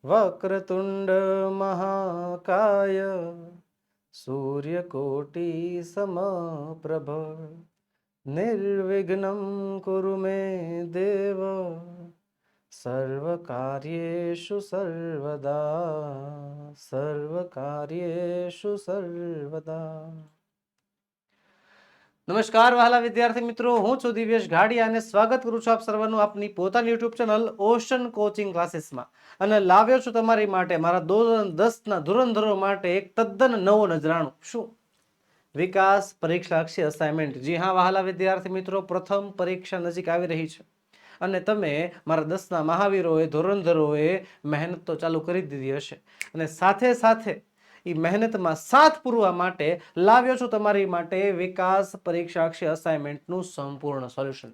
વક્રતુંડ મહાકાય સૂર્યકોટિ સમપ્રભ નિર્વિઘ્નમ કુરુ મે દેવ સર્વકાર્યેષુ સર્વદા. નમસ્કાર વહાલા વિદ્યાર્થી મિત્રો, હું છું દિવ્યેશ ઘાડિયા અને સ્વાગત કરું છું આપ સર્વનું આપની પોતાની યુટ્યુબ ચેનલ ઓશન કોચિંગ ક્લાસીસમાં. અને લાવ્યો છું તમારી માટે મારા ધોરણ 10ના ધુરંધરો માટે એક તદ્દન નવો નજરાણું. શું? વિકાસ પરીક્ષાલક્ષી અસાઇનમેન્ટ. જી હા વહાલા વિદ્યાર્થી મિત્રો, પ્રથમ પરીક્ષા નજીક આવી રહી છે અને તમે મારા 10ના મહાવીરોએ ધુરંધરોએ મહેનત તો ચાલુ કરી દીધી હશે અને સાથે સાથે એ મહેનતમાં સાથ પૂરવા માટે લાવ્યો છું તમારી માટે વિકાસ પરીક્ષાલક્ષી અસાઇનમેન્ટનું સંપૂર્ણ સોલ્યુશન.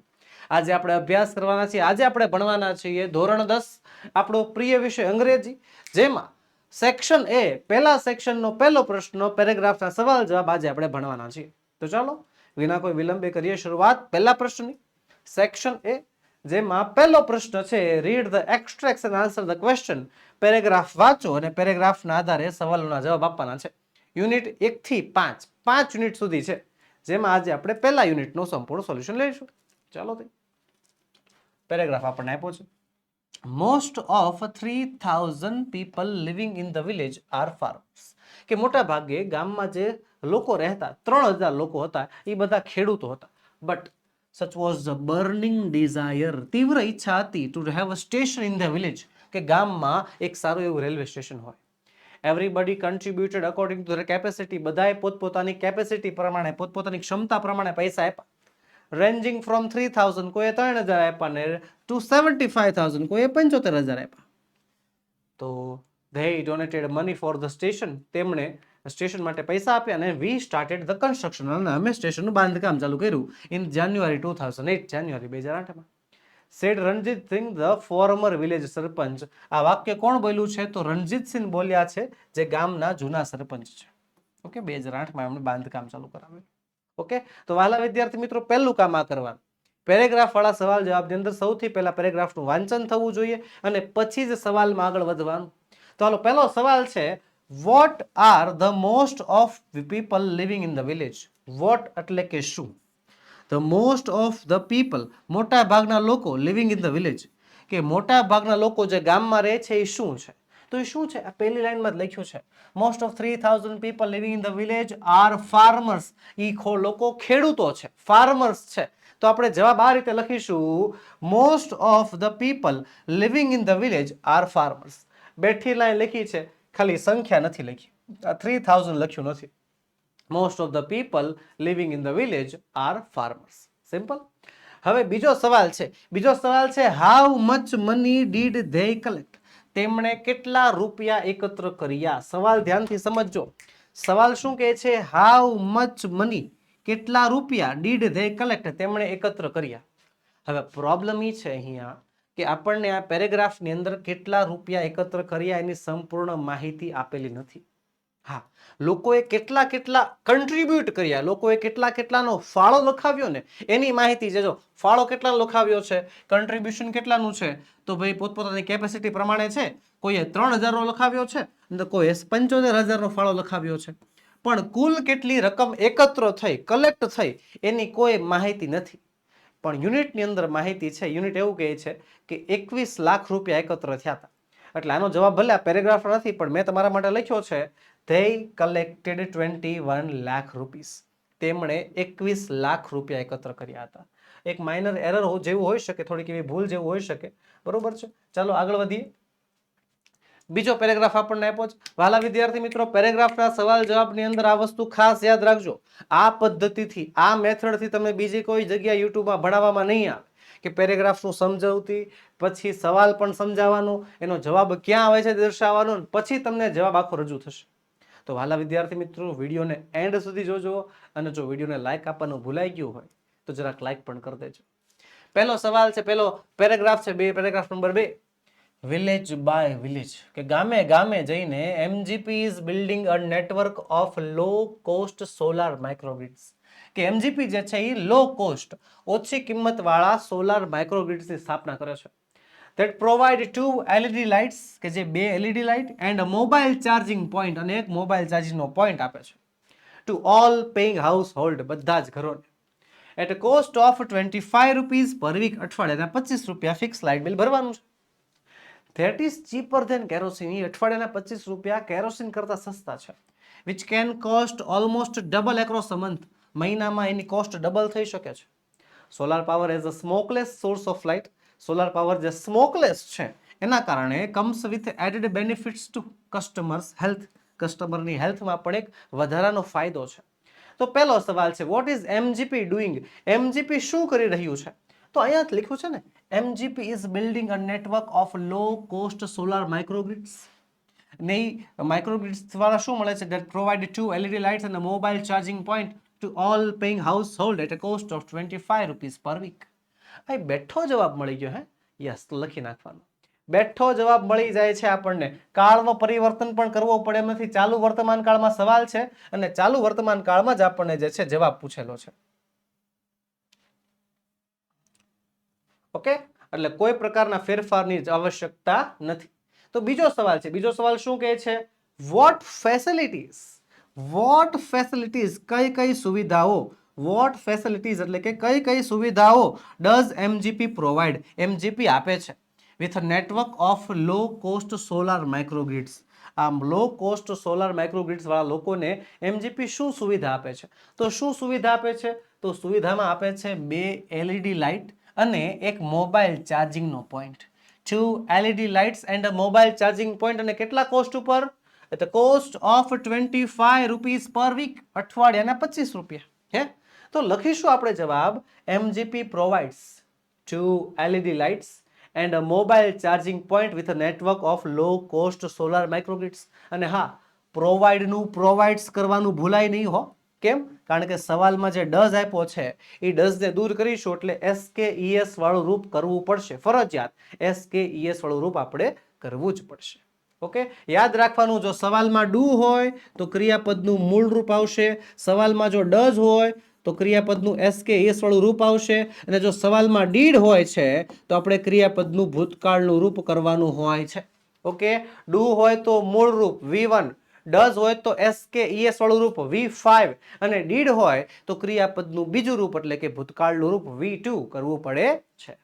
આજે આપણે અભ્યાસ કરવાના છીએ. આજે આપણે ભણવાના છીએ ધોરણ 10, આપણો પ્રિય વિષય અંગ્રેજી, જેમાં સેક્શન એ પહેલા સેક્શનનો પહેલો પ્રશ્ન, પેરેગ્રાફના સવાલ જવાબ આજે આપણે ભણવાના છીએ. તો ચાલો વિના કોઈ વિલંબે કરીએ શરૂઆત પહેલા પ્રશ્નની. સેક્શન એ, જેમાં પહેલો પ્રશ્ન છે, read the extracts and answer the question. Paragraph વાંચો અને પેરેગ્રાફના આધારે સવાલોના જવાબ આપવાના છે. યુનિટ 1 થી 5, 5 યુનિટ સુધી છે, જેમાં આજે આપણે પહેલા યુનિટનું સંપૂર્ણ સોલ્યુશન લઈશું. ચાલો તે પેરેગ્રાફ આપણને આપ્યો છે. Most of 3000 people living in the village are farmers. કે મોટા ભાગે ગામમાં જે લોકો રહેતા, 3000 લોકો હતા, એ બધા ખેડૂતો હતા. But such was the burning desire, તીવ્ર ઈચ્છા હતી to have a station in the village, કે ગામમાં એક સારું એવું રેલવે સ્ટેશન હોય. Everybody contributed according to their capacity. બધાએ પોતપોતાની કેપેસિટી પ્રમાણે, પોતપોતાની ક્ષમતા પ્રમાણે પૈસા આપ્યા. રેન્જિંગ ફ્રોમ 3000, કોઈએ 3000 આપ્યા ને ટુ 75000, કોઈએ 75000 આપ્યા. તો they donated money for the station, તેમણે સ્ટેશન માટે પૈસા આપ્યા અને વી સ્ટાર્ટેડ ધ કન્સ્ટ્રક્શન, અને અમે સ્ટેશનનું બાંધકામ ચાલુ કર્યું ઇન જાન્યુઆરી 2008, જાન્યુઆરી 2008માં. Said Ranjit Singh the former village sarpanch. આ વાક્ય કોણ બોલ્યું છે? તો રણજીત સિંહ બોલ્યા છે, જે ગામના જૂના સરપંચ છે. ઓકે, 2008માં એમણે બાંધકામ ચાલુ કરાવ્યું. ઓકે, તો વાલા વિદ્યાર્થી મિત્રો, પહેલું કામ આ કરવાનું. પેરેગ્રાફ વાળા સવાલ જવાબની અંદર સૌથી પહેલા પેરેગ્રાફનું વાંચન થવું જોઈએ અને પછી જ સવાલમાં આગળ વધવાનું. તો હાલો, પહેલો સવાલ છે, what are the most of people living in the village. What એટલે કે શું? The most of the people, મોટા ભાગના લોકો, લિવિંગ ઇન ધ વિલેજ, કે મોટા ભાગના લોકો જે ગામમાં રહે છે એ શું છે? તો એ શું છે? આ પહેલી લાઈનમાં જ લખ્યું છે, most of 3000 people living in the village are farmers. એ લોકો ખેડૂતો છે, ફાર્મર્સ છે. તો આપણે જવાબ આ રીતે લખીશું, most of the people living in the village are farmers. બેઠી લાઈન લખી છે, ખાલી સંખ્યા નથી લખી, 3000 લખ્યું નથી. Most of the people living in the village are farmers. Simple. હવે બીજો સવાલ છે, how much money did they collect. તેમણે કેટલા રૂપિયા એકત્ર કર્યા? સવાલ ધ્યાનથી સમજજો. સવાલ શું કહે છે? હાઉ મચ મની, કેટલા રૂપિયા, ડીડ ધે કલેક્ટ, તેમણે એકત્ર કર્યા. હવે પ્રોબ્લેમ એ છે અહીંયા કે આપણને આ પેરેગ્રાફની અંદર કેટલા રૂપિયા એકત્ર કર્યા એની સંપૂર્ણ માહિતી આપેલી નથી. હા, લોકોએ કેટલા કન્ટ્રીબ્યુટ કર્યા, લોકોએ કેટલાનો ફાળો લખાવ્યો ને એની માહિતી છે. જો ફાળો કેટલા લખાવ્યો છે, કન્ટ્રીબ્યુશન કેટલાનું છે, તો ભાઈ પોતપોતાની કેપેસિટી પ્રમાણે છે. કોઈએ 3000 નો લખાવ્યો છે અને કોઈએ 75000 નો ફાળો લખાવ્યો છે. પણ કુલ કેટલી રકમ એકત્ર થઈ, કલેક્ટ થઈ, એની કોઈ માહિતી નથી. પણ યુનિટની અંદર માહિતી છે. યુનિટ એવું કહે છે કે 21 લાખ રૂપિયા એકત્ર થયા હતા. એટલે આનો જવાબ ભલે આ પેરેગ્રાફ નથી, પણ મેં તમારા માટે લખ્યો છે, they collected 21 lakh rupees. તેમણે 21 લાખ રૂપિયા એકત્ર કર્યા હતા. એક માઇનર એરર જેવું હોઈ શકે, થોડીક એવી ભૂલ જેવું હોઈ શકે. બરોબર છે, ચાલો આગળ વધીએ. બીજો પેરેગ્રાફ આપણને આપ્યો છે. વાલા વિદ્યાર્થી મિત્રો, પેરેગ્રાફના સવાલ જવાબની અંદર આ વસ્તુ ખાસ યાદ રાખજો. આ પદ્ધતિથી, આ મેથડથી તમને બીજી કોઈ જગ્યાએ યુટ્યુબમાં ભણાવવામાં નહીં આવે કે પેરેગ્રાફનું સમજાવતી, પછી સવાલ પણ સમજાવવાનો, એનો જવાબ ક્યાં આવે છે દર્શાવવાનો, પછી તમને જવાબ આખો રજૂ થશે. તો વાલા વિદ્યાર્થી મિત્રો, વિડીયોને એન્ડ સુધી જોજો અને જો વિડીયોને લાઈક આપવાનું ભૂલાઈ ગયું હોય તો જરાક લાઈક પણ કરી દેજો. પહેલો સવાલ છે, પહેલો પેરેગ્રાફ છે, paragraph number 2. Village by village, કે ગામે ગામે જઈને MGP is building a network of low cost solar microgrids. કે એમજીપી જે છે એ લો કોસ્ટ, ઓછી કિંમત વાળા સોલાર માઇક્રોગ્રિડ્સની સ્થાપના કરે છે. that provide 2 LED lights કે જે 2 LED light and mobile charging point અને એક મોબાઈલ ચાર્જિંગનો પોઈન્ટ આપે છે to all paying household બધા જ ઘરોને at a cost of 25 rupees per week અઠવાડિયાના 25 રૂપિયા ફિક્સ લાઇટ બિલ ભરવાનું છે. That is cheaper than kerosene. એ અઠવાડિયાના 25 રૂપિયા કેરોસીન કરતા સસ્તા છે. Which can cost almost double across a month. મહિનામાં એની કોસ્ટ ડબલ થઈ શકે છે. Solar power as a smokeless source of light. Solar power જે સ્મોકલેસ છે એના કારણે comes with added benefits to customers health. કસ્ટમરની હેલ્થમાં પણ એક વધારાનો ફાયદો છે. તો પહેલો સવાલ છે what is MGP doing. MGP શું કરી રહ્યું છે? તો અહીંયા જ લખ્યું છે ને MGP is building a network of low cost solar microgrids. ને માઇક્રોગ્રિડ્સ દ્વારા શું મળે છે? ધેટ પ્રોવાઇડ 2 LED લાઇટ્સ અને mobile charging point to all paying household at a cost of 25 rupees per week. અહીં બેઠો જવાબ મળી ગયો. હે યસ, તો લખી નાખવાનો. બેઠો જવાબ મળી જાય છે આપણને. કાળમાં પરિવર્તન પણ કરવો પડે એમ નથી. ચાલુ વર્તમાન કાળમાં સવાલ છે અને ચાલુ વર્તમાન કાળમાં જ આપણને જે છે જવાબ પૂછેલો છે. ઓકે, એટલે કોઈ પ્રકારના ફેરફારની આવશ્યકતા નથી. તો બીજો સવાલ છે. બીજો સવાલ શું કહે છે? વોટ ફેસિલિટીઝ કઈ કઈ સુવિધાઓ, વોટ ફેસિલિટીઝ એટલે કે કઈ કઈ સુવિધાઓ ડઝ એમજીપી પ્રોવાઈડ, એમજીપી આપે છે with network of low cost solar microgrids. આમ લો કોસ્ટ સોલાર માઇક્રોગ્રિડ્સ વાળા લોકોને એમજીપી શું સુવિધા આપે છે? તો શું સુવિધા આપે છે? તો સુવિધામાં આપે છે 2 LED લાઇટ અને એક મોબાઈલ ચાર્જિંગનો point. 2 LED lights and a mobile charging point. અને કેટલા કોસ્ટ ઉપર? At the cost of 25 rupees per week. અઠવાડિયાના 25 રૂપિયા. હે તો લખીશું આપણે જવાબ MGP provides 2 LED lights and a mobile charging point with a network of low cost solar microgrids. અને હા, પ્રોવાઇડનું પ્રોવાઇડ્સ કરવાનું ભૂલાય નહીં હો. કેમ? કારણ કે સવાલમાં જે ડઝ આપ્યો છે એ ડઝને દૂર કરીશું એટલે એસકેઈએસ વાળું રૂપ કરવું પડશે. ફરજિયાત એસકેઈએસ વાળું રૂપ આપણે કરવું જ પડશે. ઓકે, યાદ રાખવાનું, જો સવાલમાં ડુ હોય તો ક્રિયાપદનું મૂળ રૂપ આવશે. સવાલમાં જો ડઝ હોય તો ક્રિયાપદનું એસકેઈએસ વાળું રૂપ આવશે. અને જો સવાલમાં ડીડ હોય છે તો આપણે ક્રિયાપદનું ભૂતકાળનું રૂપ કરવાનું હોય છે. ઓકે, ડુ હોય તો મૂળ રૂપ V1, ડઝ હોય તો એસકેઈએસ વાળું રૂપ V5 અને ડીડ હોય તો ક્રિયાપદનું બીજું રૂપ એટલે કે ભૂતકાળનું રૂપ V2 કરવું પડે છે.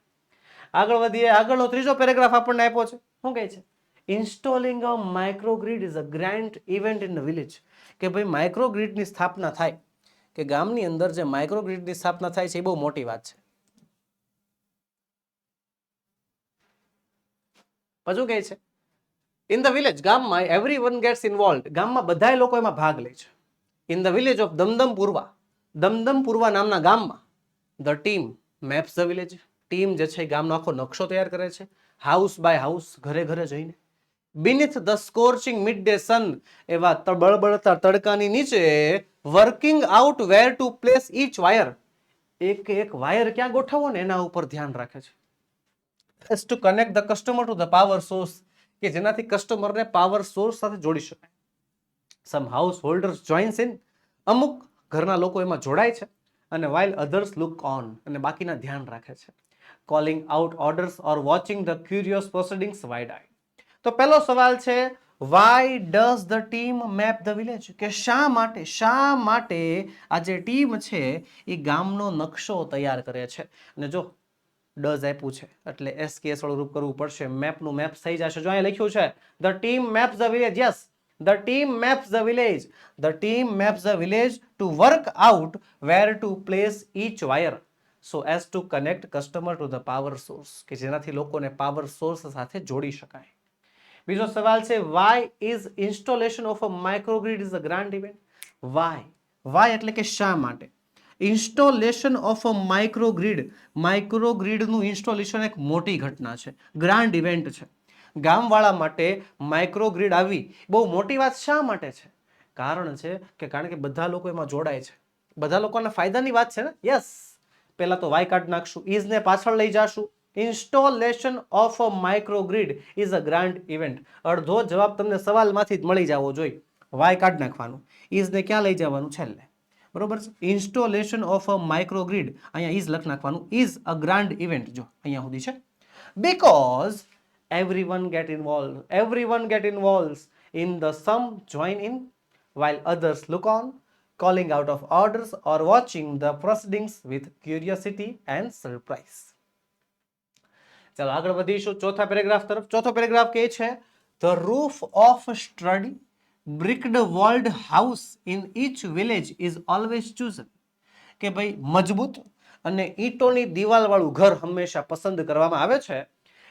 આગળ વધીએ. આગળનો ત્રીજો પેરેગ્રાફ આપણને આપ્યો છે. શું કહે છે? Installing a microgrid is a grand event in the village. કે ભાઈ માઇક્રોગ્રીડની સ્થાપના થાય, કે ગામની અંદર જે માઇક્રોગ્રીડની સ્થાપના થાય છે એ બહુ મોટી વાત છે. પછી કહે છે ઇન ધ વિલેજ, ગામમાં એવરીવન ગેટ્સ ઇન્વોલ્વડ. ગામમાં બધા લોકો એમાં ભાગ લે છે. ઇન ધ વિલેજ ઓફ દમદમપુરવા, દમદમપુરવા નામના ગામમાં the team maps the village. Team જે છે ગામનો આખો નકશો તૈયાર કરે છે, હાઉસ બાય હાઉસ, ઘરે ઘરે જઈને. Beneath the scorching midday sun, એવા બળબળતા તડકાની નીચે working out where to place each wire. એક એક વાયર ક્યાં ગોઠવવો ને એના ઉપર ધ્યાન રાખે છે. S two connect the customer to the power source, કે જેનાથી કસ્ટમરને પાવર સોર્સ સાથે જોડી શકાય. સમ હાઉસ હોલ્ડર્સ જોઇન્સ ઇન, અમુક ઘરના લોકો એમાં જોડાય છે. અને વાઇલ અધર્સ લુક ઓન, અને બાકીના ધ્યાન રાખે છે. Calling out orders or watching the curious proceedings wide eye. તો પહેલો સવાલ છે why does the team map the village. કે શા માટે આ જે ટીમ છે એ ગામનો નકશો તૈયાર કરે છે. અને જો ડઝ આપ્યું છે એટલે એસકેએસ વાળું રૂપ કરવું પડશે. મેપનું મેપ થઈ જશે. જો અહીંયા લખ્યું છે the team maps the village. Yes, the team maps the village. The team maps the village to work out where to place each wire so as to connect customer to the power source, કે જેનાથી લોકોને power source સાથે જોડી શકાય. બીજો સવાલ છે why is installation of a microgrid is a grand event. Why એટલે કે શા માટે. ઇન્સ્ટોલેશન ઓફ અ માઇક્રોગ્રીડ, માઇક્રોગ્રીડનું ઇન્સ્ટોલેશન એક મોટી ઘટના છે, ગ્રાન્ડ ઇવેન્ટ છે. ગામવાળા માટે માઇક્રોગ્રીડ આવી બહુ મોટી વાત શા માટે છે? કારણ છે કે કારણ કે બધા લોકો એમાં જોડાય છે. બધા લોકોના ફાયદાની વાત છે ને. યસ, પહેલા તો વાય કાઢી નાખશું, ઇઝને પાછળ લઈ જાશું. Installation of a microgrid is a grand event. અડધો જવાબ તમને સવાલમાંથી જ મળી જવો જોઈએ. વાય કાઢી નાખવાનું, ઇઝને ક્યાં લઈ જવાનું? છેલ્લે. બરોબર છે. ઇન્સ્ટોલેશન ઓફ અ માઇક્રોગ્રીડ, અહીંયા ઇઝ લખી નાખવાનું. Is a grand event. જો અહીંયા સુધી છે. Because everyone get involved in the some join in while others look on, calling out of orders or watching the proceedings with curiosity and surprise. ચાલો આગળ વધીશું ચોથા પેરેગ્રાફ તરફ. ચોથો પેરેગ્રાફ કહે છે the roof of study bricked walled house in each village is always chosen. કે ભાઈ મજબૂત અને ઈંટોની દિવાલ વાળું ઘર હંમેશા પસંદ કરવામાં આવે છે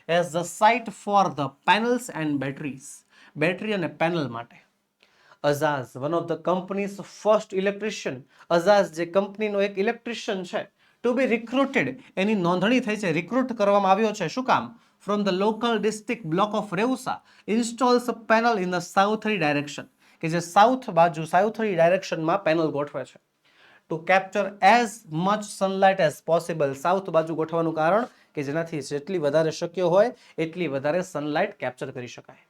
as the site for the panels and batteries. Battery અને પેનલ માટે. Azaz one of the company's first electrician. Azaz જે કંપનીનો એક ઇલેક્ટ્રિશિયન છે ટુ બી રિક્રુટેડ, એની નોંધણી થઈ છે, રિક્રુટ કરવામાં આવ્યો છે. શું કામ? From the local district block of Reusa installs panel in the southerly direction. કે જે સાઉથ બાજુ સાઉથરી ડાયરેક્શનમાં પેનલ ગોઠવે છે. To capture as much sunlight as possible. South બાજુ ગોઠવાનું કારણ કે જેનાથી જેટલી વધારે શક્ય હોય એટલી વધારે સનલાઇટ કેપ્ચર કરી શકાય.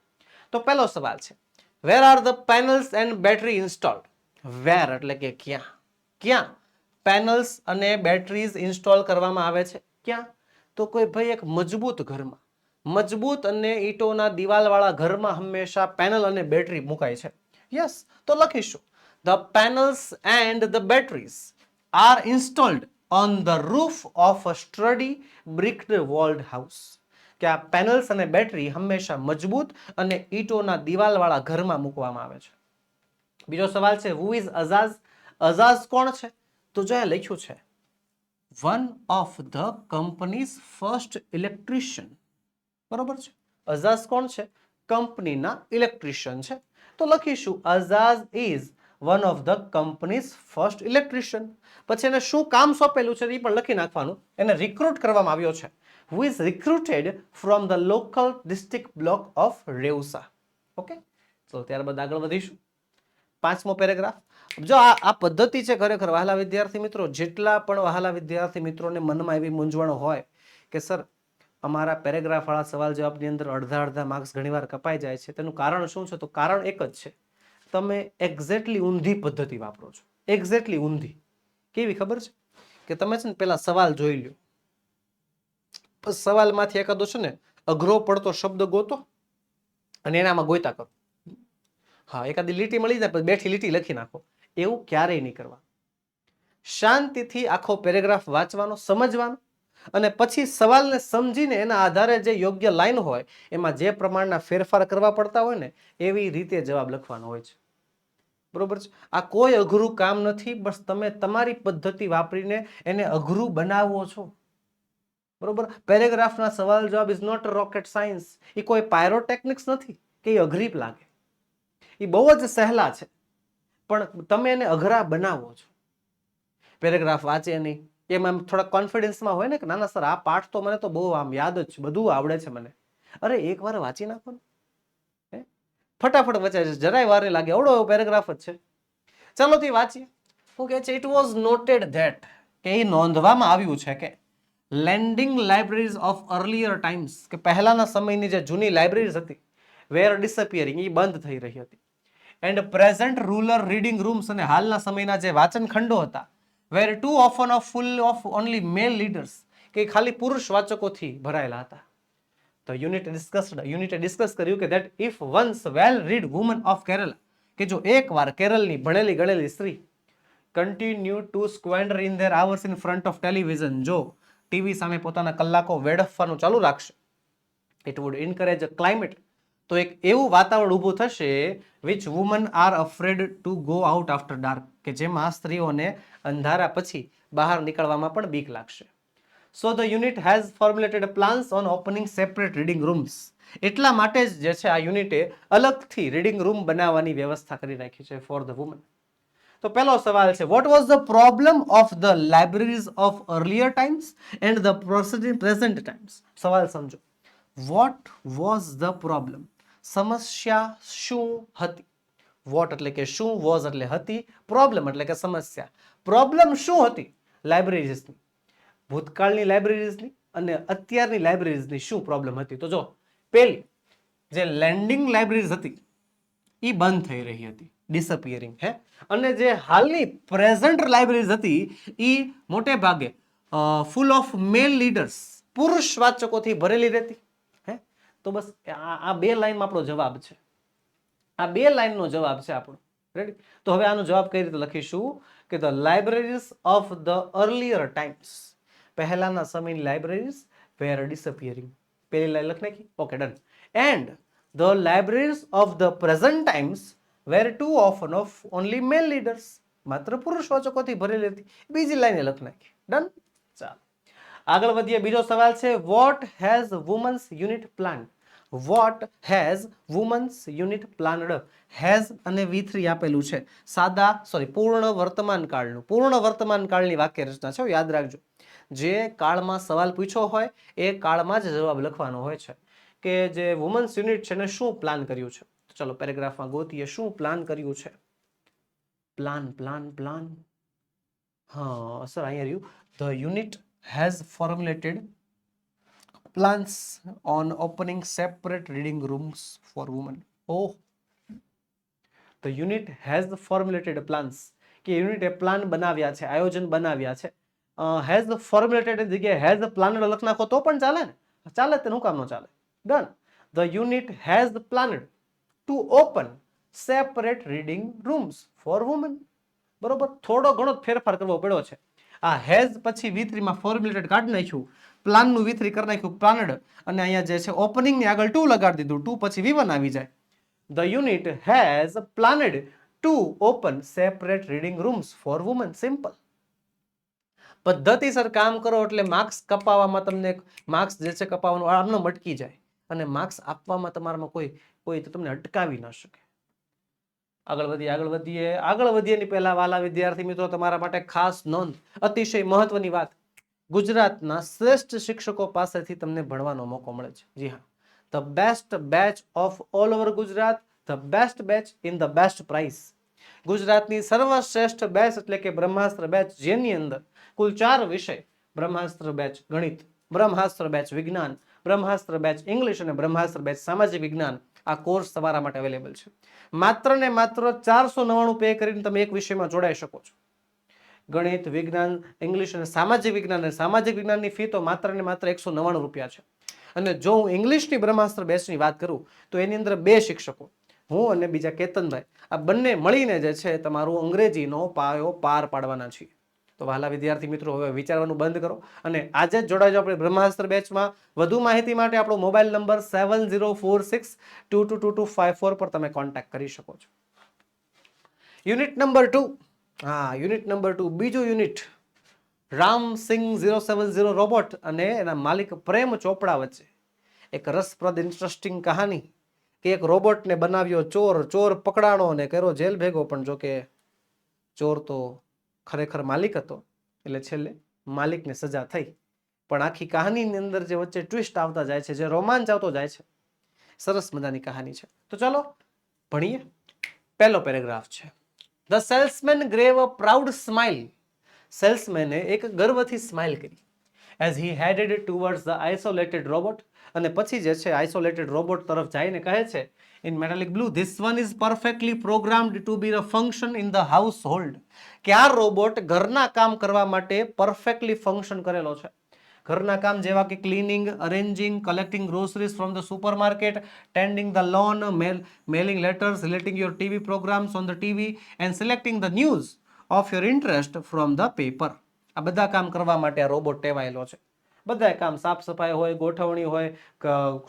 તો પહેલો સવાલ છે where are the panels and battery installed. Where એટલે કે ક્યાં, ક્યાં પેનલ્સ અને બેટરીઝ ઇન્સ્ટોલ કરવામાં આવે છે, ક્યાં? તો કોઈ ભાઈ એક મજબૂત ઘરમાં, મજબૂત અને ઈંટોના દિવાલવાળા ઘરમાં હંમેશા પેનલ અને બેટરી મુકાય છે. યસ, તો લખીશું the panels and the batteries are installed on the roof of a sturdy bricked walled house. કે આ પેનલ્સ અને બેટરી હંમેશા મજબૂત અને ઈંટોના દિવાલવાળા ઘરમાં મૂકવામાં આવે છે. બીજો સવાલ છે હુ ઇઝ અઝાઝ. અઝાઝ કોણ છે? તો જો અહીંયા લખ્યું છે one of the company's first electrician. બરોબર છે. અઝાઝ કોણ છે? કંપનીના ઇલેક્ટ્રિશિયન છે. તો લખીશું Azaz is one of the company's first electrician. પછી એને શું કામ સોંપેલું છે એ પણ લખી નાખવાનું. એને રિક્રુટ કરવામાં આવ્યો છે. who is recruited from the local district block of Reusa. Okay, તો ત્યારબાદ આગળ વધીશું. પાંચમો પેરેગ્રાફ. જો આ પદ્ધતિ છે ખરેખર વહાલા વિદ્યાર્થી મિત્રો, જેટલા પણ વહાલા વિદ્યાર્થી મિત્રોને મનમાં એવી મૂંઝવણ હોય કે સર અમારા પેરેગ્રાફ વાળા સવાલ જવાબની અંદર અડધા માર્ક્સ ઘણીવાર કપાઈ જાય છે, તેનું કારણ શું છે? તો કારણ એક જ છે, તમે એક્ઝેક્ટલી ઊંધી પદ્ધતિ વાપરો છો. એક્ઝેક્ટલી ઊંધી. કેવી ખબર છે? કે તમે છે ને પેલા સવાલ જોઈ લો, સવાલમાંથી એકાદો છે ને અઘરો પડતો શબ્દ ગોતો અને એનામાં ગોયતા કરો. હા, એકાદી લીટી મળી જાય પછી બેઠી લીટી લખી નાખો. એવું ક્યારેય નહીં કરવા. શાંતિથી આખો પેરેગ્રાફ વાંચવાનો, સમજવાનો અને પછી સવાલને સમજીને એના આધારે જે યોગ્ય લાઈન હોય એમાં જે પ્રમાણના ફેરફાર કરવા પડતા હોય ને એવી રીતે જવાબ લખવાનો હોય છે. બરોબર છે. આ કોઈ અઘરું કામ નથી, બસ તમે તમારી પદ્ધતિ વાપરીને એને અઘરું બનાવો છો. બરોબર. પેરેગ્રાફના સવાલ જવાબ ઇઝ નોટ રોકેટ સાયન્સ. એ કોઈ પાયરોટેકનિક્સ નથી કે એ અઘરી લાગે. એ બહુ જ સહેલા છે, પણ તમે એને અઘરા બનાવો છો. પેરેગ્રાફ વાંચે નહીં, એમાં થોડા કોન્ફિડન્સમાં હોય ને કે ના ના સર આ પાઠ તો મને તો બહુ આમ યાદ જ છે, બધું આવડે છે મને. અરે એકવાર વાંચી નાખો ને, ફટાફટ વચાય છે, જરાય વાર નહીં લાગે, અવડો એવો પેરેગ્રાફ જ છે. ચાલો તે વાંચીએ. શું કહે છે? ઇટ વોઝ નોટેડ ધેટ, કે એ નોંધવામાં આવ્યું છે કે landing libraries of earlier times, કે પહેલાના સમયની જે જૂની લાઇબ્રેરીઝ હતી, વેર ડિસઅપિયરિંગ, એ બંધ થઈ રહી હતી. And present rural reading rooms, અને હાલના સમયના જે વાંચન ખંડો હતા, were too often of full of only male leaders, કે ખાલી પુરુષ વાચકોથી ભરાયેલા હતા. તો યુનિટે ડિસ્કસ કર્યું કે that if once well read woman of Kerala, કે જો એકવાર કેરળની ભણેલી ગણેલી સ્ત્રી continue to squander in their hours in front of television, જો ટીવી સામે પોતાના કલાકો વેડફવાનું ચાલુ રાખશે, it would encourage a climate, તો એક એવું વાતાવરણ ઊભું થશે which woman are afraid to go out after dark, કે જેમાં સ્ત્રીઓને અંધારા પછી બહાર નીકળવામાં પણ બીક લાગશે. So the unit has formulated plans on opening separate reading rooms. એટલા માટે જ જે છે આ યુનિટે અલગથી રીડિંગ રૂમ બનાવવાની વ્યવસ્થા કરી રાખી છે ફોર ધ વુમન. તો પહેલો સવાલ છે vote was the problem of the libraries of earlier times and the present times. સવાલ સમજો. વોટ વોઝ ધ પ્રોબ્લેમ, સમસ્યા શું હતી? વોટ એટલે કે શું, વોઝ એટલે હતી, પ્રોબ્લેમ એટલે કે સમસ્યા. પ્રોબ્લેમ શું હતી લાઇબ્રેરીઝની? ભૂતકાળની લાઇબ્રેરીઝની અને અત્યારની લાઇબ્રેરીઝની શું પ્રોબ્લેમ હતી? તો જો પહેલી જે લેન્ડિંગ લાઇબ્રેરીઝ હતી એ બંધ થઈ રહી હતી, ડિસઅપિયરિંગ. હે, અને જે હાલની પ્રેઝન્ટ લાઇબ્રેરીઝ હતી એ મોટે ભાગે ફૂલ ઓફ મેલ લીડર્સ, પુરુષવાચકોથી ભરેલી રહેતી. હે તો બસ આ બે લાઈનમાં આપણો જવાબ છે. આ બે લાઈનનો જવાબ છે આપણો. રેડી? તો હવે આનો જવાબ કઈ રીતે લખીશું કે the libraries of the earlier times, પહેલાના સમયની લાઇબ્રેરીઝ વેર ડિસઅપિયરિંગ. પહેલી લાઈન લખી નાખી. Okay, done. And the libraries of the present times were too often of only male leaders, માત્ર પુરુષવાચકોથી ભરેલી હતી. બીજી લાઈને લખી નાખી. ડન. ચાલો આગળ વધીએ. બીજો સવાલ છે what has women's unit plan. What has women's unit planned. Has અને V3 આપેલું છે. પૂર્ણ વર્તમાન કાળનું, પૂર્ણ વર્તમાન કાળની વાક્ય રચના છે, યાદ રાખજો. જે કાળમાં સવાલ પૂછ્યો હોય એ કાળમાં જ જવાબ લખવાનો હોય છે કે જે વુમન્સ યુનિટ છે ને શું પ્લાન કર્યું છે. ચલો પેરેગ્રાફમાં ગોતીએ શું પ્લાન કર્યું છે. પ્લાન. હા સર, અહીંયા રહ્યું. The unit has formulated plans on opening separate reading rooms for women. Oh, the unit has formulated plans. કે યુનિટે પ્લાન બનાવ્યા છે, આયોજન બનાવ્યા છે. હેઝ ફોર્મ્યુલેટેડ ની જગ્યાએ હેઝ પ્લાન્ડ લખ નાખો તો પણ ચાલે ને. ચાલે તે હું કામ ન ચાલે. Done. The unit has planned to open separate reading rooms for women. બરોબર, થોડો ઘણો ફેરફાર કરવો પડ્યો છે. આ હેઝ પછી V3 માં ફોર્મ્યુલેટેડ કાઢી નાખ્યું, પ્લાનનું V3 કરી નાખ્યું પ્લાનડ, અને અહીંયા જે છે ઓપનિંગ ની આગળ 2 લગાડી દીધું. 2 પછી V1 આવી જાય. The unit has planned to open separate reading rooms for woman. Simple. પદ્ધતિસર કામ કરો એટલે માર્ક્સ કપાવવામાં તમને માર્ક્સ જે છે કપાવવાનું આમનો અટકી જાય, અને માર્ક્સ આપવામાં તમારામાં કોઈ તમને અટકાવી ન શકે. આગળ વધીએ ની પહેલા વાલા વિદ્યાર્થી મિત્રો, તમારા માટે ખાસ નોંધ, અતિશય મહત્વની વાત. ગુજરાતના શ્રેષ્ઠ શિક્ષકો પાસેથી તમને ભણવાનો મોકો મળે છે. જી હા, the best batch of all over Gujarat, the best batch in the best price. ગુજરાતની સર્વશ્રેષ્ઠ બેચ એટલે કે બ્રહ્માસ્ત્ર બેચ, જેની અંદર કુલ 4 વિષય, બ્રહ્માસ્ત્ર બેચ ગણિત, બ્રહ્માસ્ત્ર બેચ વિજ્ઞાન, બ્રહ્માસ્ત્ર બેચ ઇંગ્લિશ અને બ્રહ્માસ્ત્ર બેચ સામાજિક વિજ્ઞાન. આ કોર્સ તમારા માટે અવેલેબલ છે. માત્ર ને માત્ર 499 પે કરીને તમે એક વિષયમાં જોડાઈ શકો છો. ગણિત, વિજ્ઞાન, ઇંગ્લિશ અને સામાજિક વિજ્ઞાન. અને સામાજિક વિજ્ઞાનની ફી તો માત્ર ને માત્ર 199 રૂપિયા છે. અને જો હું ઇંગ્લિશની બ્રહ્માસ્ત્ર બેચની વાત કરું તો એની અંદર 2 શિક્ષકો, હું અને બીજા કેતનભાઈ, આ બંને મળીને જે છે તમારું અંગ્રેજીનો પાયો પાર પાડવાના છીએ. તો વહાલા વિદ્યાર્થી મિત્રો, હવે વિચારવાનું બંધ કરો અને આજે જ જોડાજો આપણે બ્રહ્માસ્ત્ર બેચમાં. વધુ માહિતી માટે આપણો મોબાઈલ નંબર 7046222254 પર તમે કોન્ટેક્ટ કરી શકો છો. Unit number 2. હા, યુનિટ નંબર 2, બીજું યુનિટ. રામસિંગ 070 રોબોટ અને એના માલિક પ્રેમ ચોપડા વચ્ચે એક રસપ્રદ ઇન્ટરેસ્ટિંગ કહાની કે એક રોબોટને બનાવ્યો ચોર પકડાણો અને કર્યો જેલ ભેગો. પણ જો કે ચોર તો ખરેખર માલિક હતો, એટલે છેલ્લે માલિકને સજા થઈ. પણ આખી કહાનીની અંદર જે વચ્ચે ટ્વિસ્ટ આવતા જાય છે, જે રોમાંચ આવતો જાય છે, સરસ મજાની કહાની છે. તો ચાલો ભણીએ. પહેલો પેરેગ્રાફ છે. The salesman gave a proud smile. સેલ્સમેને એક ગર્વથી સ્માઇલ કરી. As he headed towards the isolated robot. અને પછી જે છે આઇસોલેટેડ રોબોટ તરફ જઈને કહે છે in metallic blue, this one is perfectly programmed to be a function in the household. કે આ રોબોટ ઘરના કામ કરવા માટે પરફેક્ટલી ફંક્શન કરેલો છે. ઘરના કામ જેવા કે cleaning, arranging, collecting groceries from the supermarket, tending the lawn, mailing letters, relating your TV programmes on the TV and selecting the news of your interest from the paper. આ બધા કામ કરવા માટે આ રોબોટ ટેવાયેલો છે. બધા કામ, સાફ સફાઈ હોય, ગોઠવણી હોય,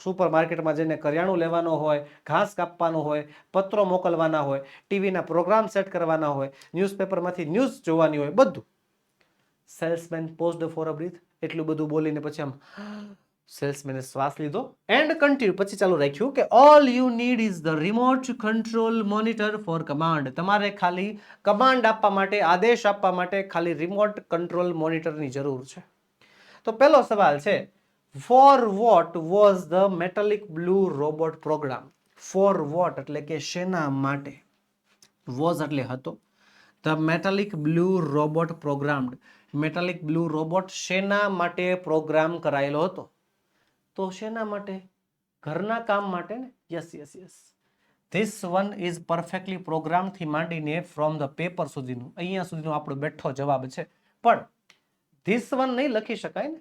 સુપર માર્કેટમાં જઈને કરિયાણું લેવાનો હોય, ઘાસ કાપવાનું હોય, પત્રો મોકલવાના હોય, ટીવીના પ્રોગ્રામ સેટ કરવાના હોય, ન્યૂઝપેપરમાંથી ન્યૂઝ જોવાની હોય, બધું. Salesman paused for a breath. એટલું બધું બોલીને પછી આમ સેલ્સમેને શ્વાસ લીધો એન્ડ કન્ટિન્યુ. પછી ચાલુ રાખ્યું કે all you need is the remote control monitor for command. તમારે ખાલી કમાન્ડ આપવા માટે, આદેશ આપવા માટે ખાલી રિમોટ કંટ્રોલ મોનિટરની જરૂર છે. તો પહેલો સવાલ છે, for what was the metallic blue robot program. For what એટલે કે શેના માટે, વોઝ એટલે હતો, the metallic blue robot programmed. Metallic blue robot શેના માટે પ્રોગ્રામ કરાયેલો હતો? તો શેના માટે? ઘરના કામ માટે ને. Yes. This one is perfectly program થી માંડીને ફ્રોમ ધ પેપર સુધીનું, અહીંયા સુધીનો આપણો બેઠો જવાબ છે. પણ ધીસ વન નહીં લખી શકાય ને.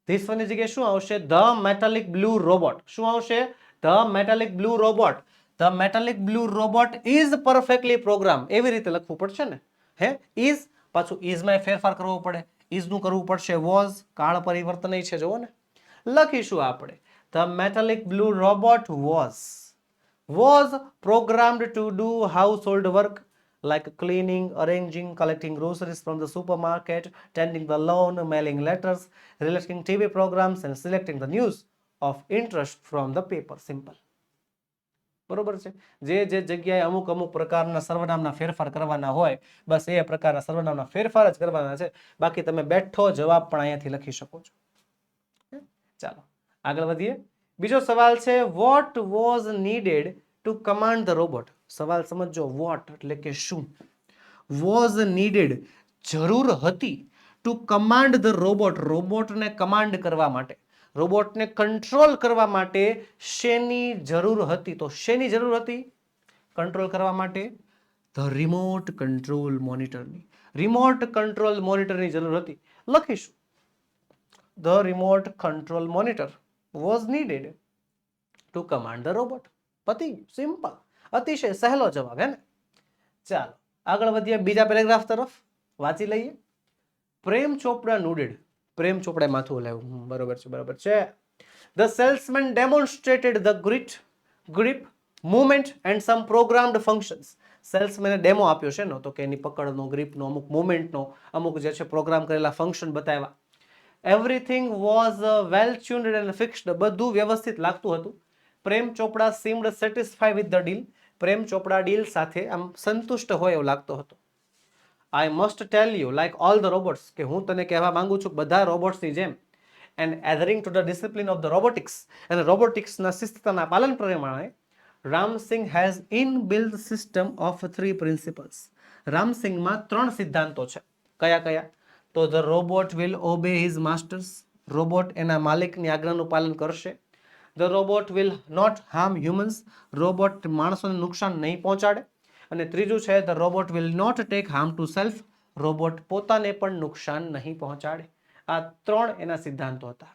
ધીસ વનની જગ્યાએ શું આવશે? The metallic blue robot. શું આવશે? The metallic blue robot. The metallic blue robot is perfectly program. એવી રીતે લખવું પડશે ને. હે ઇઝ, પાછું ઇઝમાં ફેરફાર કરવો પડે. ઇઝનું કરવું પડશે વોઝ, કાળ પરિવર્તન છે જુઓ ને. લખીશું આપણે the metallic blue robot was programmed to do household work like cleaning, arranging, collecting groceries from the supermarket, tending the lawn, mailing letters, relating TV programs and selecting the news of interest from the paper. Simple. બરોબર છે. જે જે જગ્યાએ અમુક અમુક પ્રકારના સર્વનામના ફેરફાર કરવાના હોય બસ એ પ્રકારના સર્વનામના ફેરફાર જ કરવાના છે. બાકી તમે બેઠો જવાબ પણ અહીંયાથી લખી શકો છો. ચાલો આગળ વધીએ. બીજો સવાલ છે what was needed two command the robot. સવાલ સમજો. વોટ એટલે કે શું, વોઝ નીડેડ જરૂર હતી, ટુ કમાન્ડ ધ રોબોટ રોબોટને કમાન્ડ કરવા માટે, રોબોટને કંટ્રોલ કરવા માટે શેની જરૂર હતી? તો શેની જરૂર હતી કંટ્રોલ કરવા માટે? ધ રિમોટ કંટ્રોલ મોનિટરની. રિમોટ કંટ્રોલ મોનિટરની જરૂર હતી. લખીશું the remote control monitor was needed to command the robot. પતિ સિમ્પલ, અતિશય સહેલો જવાબ હે ને. ચાલો આગળ વધીએ બીજા પેરેગ્રાફ તરફ. વાંચી લઈએ. પ્રેમ ચોપડા નૂડેડ. પ્રેમ ચોપડાએ માથું હલાવ્યું. બરોબર છે, બરોબર છે. The salesman demonstrated the grip, movement and some programmed functions. સેલ્સમેને ડેમો આપ્યો છે ને, તો કે એની પકડનો, ગ્રીપનો, અમુક મુવમેન્ટનો, અમુક જે છે પ્રોગ્રામ કરેલા ફંક્શન બતાવ્યા. Everything was well tuned and fixed. બધું વ્યવસ્થિત લાગતું હતું. Prem Chopra seemed satisfy with the deal. Prem Chopra deal સાથે આમ સંતુષ્ટ હોય એવું લાગતો હતો. I must tell you like all the robots, કે હું તને કહેવા માંગુ છું બધા રોબોટ્સની જેમ, and adhering to the discipline of the robotics, અને રોબોટિક્સના શિસ્તના પાલન પ્રમાણે Ramsingh has inbuilt system of 3 principles. રામસિંગમાં 3 સિદ્ધાંતો છે. કયા કયા? તો the robot will obey his masters. Robot એના માલિકની આજ્ઞાનું પાલન કરશે. The robot will not harm humans. Robot માણસોને નુકસાન નહીં પહોંચાડે. અને ત્રીજું છે the robot will not take harm to self. Robot પોતાને પણ નુકસાન નહીં પહોંચાડે. આ 3 એના સિદ્ધાંતો હતા.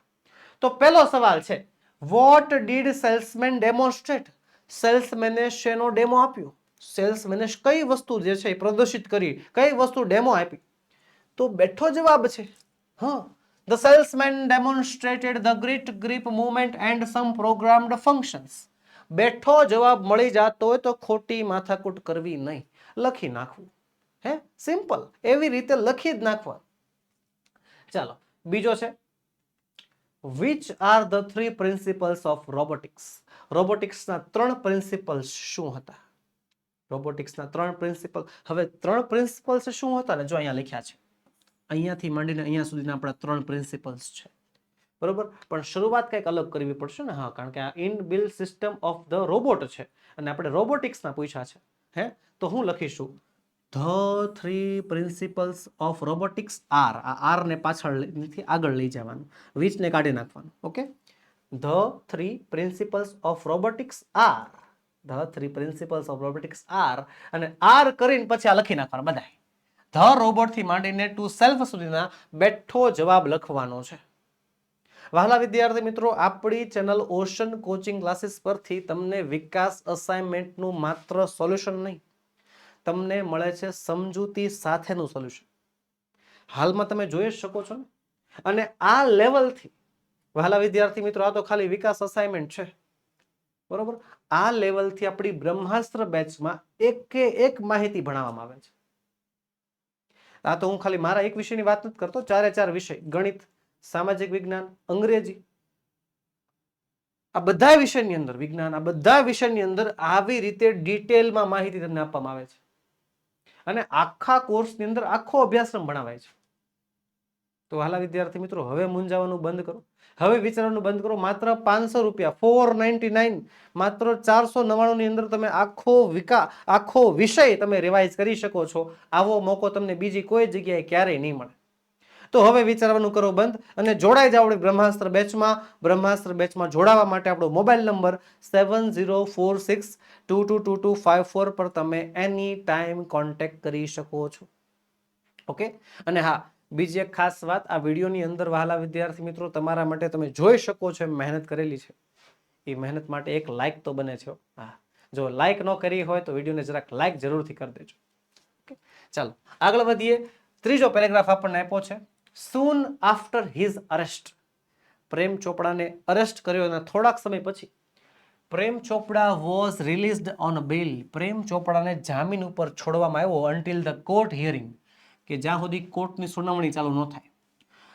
તો પહેલો સવાલ છે વોટ ડીડ સેલ્સમેન ડેમોન્સ્ટ્રેટ. સેલ્સમેને શેનો ડેમો આપ્યો? સેલ્સમેને કઈ વસ્તુ જે છે એ પ્રદર્શિત કરી, કઈ વસ્તુ ડેમો આપી? તો બેઠો જવાબ છે. હા, the salesman demonstrated the grip movement and some programmed functions. બેઠો જવાબ મળી જતો હોય તો ખોટી માથાકૂટ કરવી નહીં, લખી નાખવું. હે સિમ્પલ, એવી રીતે લખી જ નાખવા. ચાલો બીજો છે which are the 3 principles of robotics. રોબોટિક્સના 3 principles શું હતા? રોબોટિક્સના 3 પ્રિન્સિપલ. હવે 3 પ્રિન્સિપલ્સ શું હતા ને જો અહીંયા લખ્યા છે. અહીંયાથી માંડીને અહીંયા સુધીના આપણા 3 પ્રિન્સિપલ્સ છે. બરોબર, પણ શરૂઆત કંઈક અલગ કરવી પડશે ને. હા, કારણ કે આ inbuilt system of the robot છે અને આપણે રોબોટિક્સના પૂછ્યા છે. હે તો હું લખીશું the 3 principles of robotics are. આ આર ને પાછળ આગળ લઈ જવાનું, વિચ ને કાઢી નાખવાનું. Okay, the 3 principles of robotics are. The 3 principles of robotics are, અને આર કરીને પછી આ લખી નાખવાનું બધાય. ધ રોબોટ થી માંડીને ટુ સેલ્ફ સુધીના બેઠો જવાબ લખવાનો છે. વહાલા વિદ્યાર્થી મિત્રો, આપણી ચેનલ ઓશન કોચિંગ ક્લાસીસ પરથી તમને વિકાસ અસાઇનમેન્ટનું માત્ર સોલ્યુશન નહીં, તમને મળે છે સમજૂતી સાથેનું સોલ્યુશન. હાલમાં તમે જોઈ શકો છો ને. અને આ લેવલથી વહાલા વિદ્યાર્થી મિત્રો, આ તો ખાલી વિકાસ અસાઇનમેન્ટ છે. બરોબર, આ લેવલથી આપણી બ્રહ્માસ્ત્ર બેચમાં એક માહિતી ભણાવવામાં આવે છે. આ તો હું ખાલી મારા એક વિષયની વાત નથી કરતો, 4 વિષય, ગણિત, સામાજિક વિજ્ઞાન, અંગ્રેજી, આ બધા વિષયની અંદર, વિજ્ઞાન, આ બધા વિષયની અંદર આવી રીતે ડિટેલમાં માહિતી તમને આપવામાં આવે છે. અને આખા કોર્સની અંદર આખો અભ્યાસક્રમ ભણાવાય છે. તો હાલા વિદ્યાર્થી મિત્રો, હવે મૂંઝાવાનું બંધ કરો, હવે વિચારવાનું બંધ કરો. માત્ર 500 રૂપિયા, 499, માત્ર 499 ની અંદર તમે આખો વિષય તમે રિવાઇઝ કરી શકો છો. આવો મોકો તમને બીજી કોઈ જગ્યાએ ક્યારેય નહીં મળે. તો હવે વિચારવાનું કરો બંધ અને જોડાઈ જાઓ આપણી બ્રહ્માસ્ત્ર બેચમાં. બ્રહ્માસ્ત્ર બેચમાં જોડાવા માટે આપણો મોબાઈલ નંબર 7046222254 પર તમે એની ટાઈમ કોન્ટેક્ટ કરી શકો છો. ઓકે, અને હા, બીજી એક ખાસ વાત, આ વિડીયોની અંદર વહાલા વિદ્યાર્થી મિત્રો તમારા માટે તમે જોઈ શકો છો એમ મહેનત કરેલી છે. એ મહેનત માટે એક લાઈક તો બને છે. હા, જો લાઈક ન કરી હોય તો વિડીયોને જરાક લાઈક જરૂરથી કરી દેજો. ઓકે, ચાલો આગળ વધીએ. ત્રીજો પેરેગ્રાફ આપણને આપ્યો છે. સૂન આફ્ટર હિઝ અરેસ્ટ, પ્રેમ ચોપડાને અરેસ્ટ કર્યો અને થોડાક સમય પછી પ્રેમ ચોપડા વોઝ રિલીઝડ ઓન બેલ, પ્રેમ ચોપડાને જામીન ઉપર છોડવામાં આવ્યો અન્ટિલ ધ કોર્ટ હિયરિંગ, કે જ્યાં સુધી કોર્ટની સુનાવણી ચાલુ ન થાય.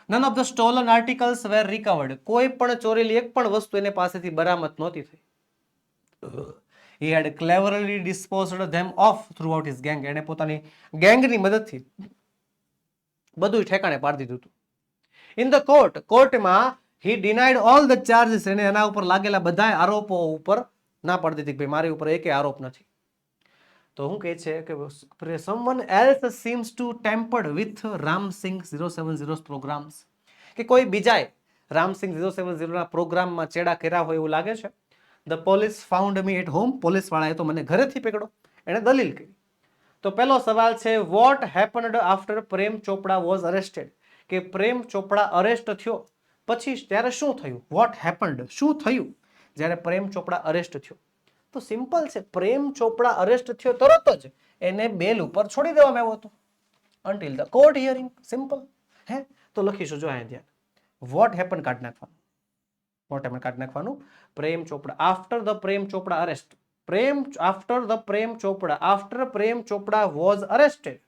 None of the stolen articles were recovered, કોઈ પણ ચોરેલી એક પણ વસ્તુ એને પાસેથી બરામદ નહોતી થઈ. He had cleverly disposed them off throughout his gang, એને પોતાની ગેંગની મદદથી બધું ઠેકાણે પાડી દીધું હતું. ઇન ધ કોર્ટ, કોર્ટમાં he denied all the charges, એને એના ઉપર લાગેલા બધા આરોપો ઉપર ના પાડી દીધી કે ભાઈ મારી ઉપર એકે આરોપ નથી. તો હું કહે છે કે someone else seems to tampered with Ram Singh 070's programs, કે કોઈ બીજાએ રામસિંગ 070 ના પ્રોગ્રામમાં ચેડા કર્યા હોય એવું લાગે છે. The police found me at home, police વાળાએ તો મને ઘરેથી પકડ્યો, એને દલીલ કરી. તો પહેલો સવાલ છે vote happened after Prem Chopra was arrested, કે પ્રેમ ચોપડા અરેસ્ટ થયો પછી ત્યારે શું થયું. વોટ હેપન્ડ, શું થયું જ્યારે પ્રેમ ચોપડા અરેસ્ટ થયો. તો સિમ્પલ છે, પ્રેમ ચોપડા અરેસ્ટ થયો તરત જ એને બેલ ઉપર છોડી દેવામાં આવ્યો હતો until the court hearing. Simple હે. તો લખીશું જો અહીંયા ધ્યાન, વોટ હેપન કાઢી નાખવાનું, વોટ હેપન કાઢી નાખવાનું. પ્રેમ ચોપડા after the Prem Chopra arrest, after the Prem Chopra, after Prem Chopra was arrested,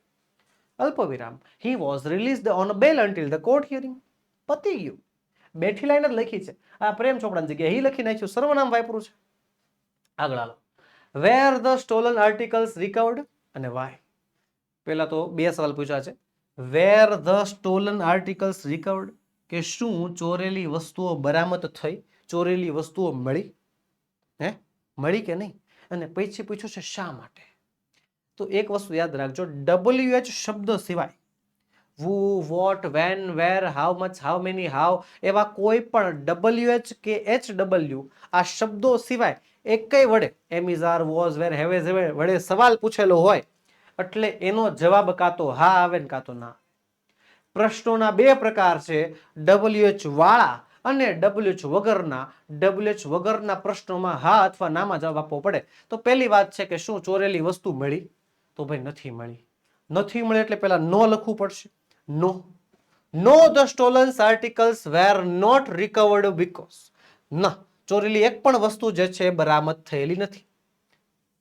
અલ્પવિરામ, he was released on bell until the court hearing. પતી ગયું. બેઠી લાઈન જ લખી છે. આ પ્રેમ ચોપડાની જગ્યાએ હી લખી નાખ્યું, સર્વનામ વાપરું છે. આગળ હાલો. વેર ધ સ્ટોલન આર્ટિકલ્સ રિકવર્ડ અને વાય. પહેલા તો બે સવાલ પૂછ્યા છે. વેર ધ સ્ટોલન આર્ટિકલ્સ રિકવર્ડ, કે શું ચોરેલી વસ્તુઓ બરામદ થઈ, ચોરેલી વસ્તુઓ મળી, હે મળી કે નહીં. અને પછી પૂછ્યું છે શા માટે. તો એક વસ્તુ યાદ રાખજો, WH શબ્દ સિવાય who, what, when, where, how much, how many, how એવા કોઈ પણ WH કે HW આ શબ્દો સિવાય એકય વડે am is are, was, were, have is વડે સવાલ પૂછેલો હોય એટલે એનો જવાબ કાં તો હા આવે ને કાં તો ના. પ્રશ્નોના બે પ્રકાર છે, WH વાળા અને WH વગરના. WH વગરના પ્રશ્નોમાં હા અથવા નામાં જવાબ આપવો પડે. તો પહેલી વાત છે કે શું ચોરેલી વસ્તુ મળી, તો ભાઈ નથી મળી. નથી મળી એટલે પહેલા નો લખવું પડશે. No, no the stolen articles were not recovered because, ના ચોરેલી એક પણ વસ્તુ જે છે બરામદ થયેલી નથી.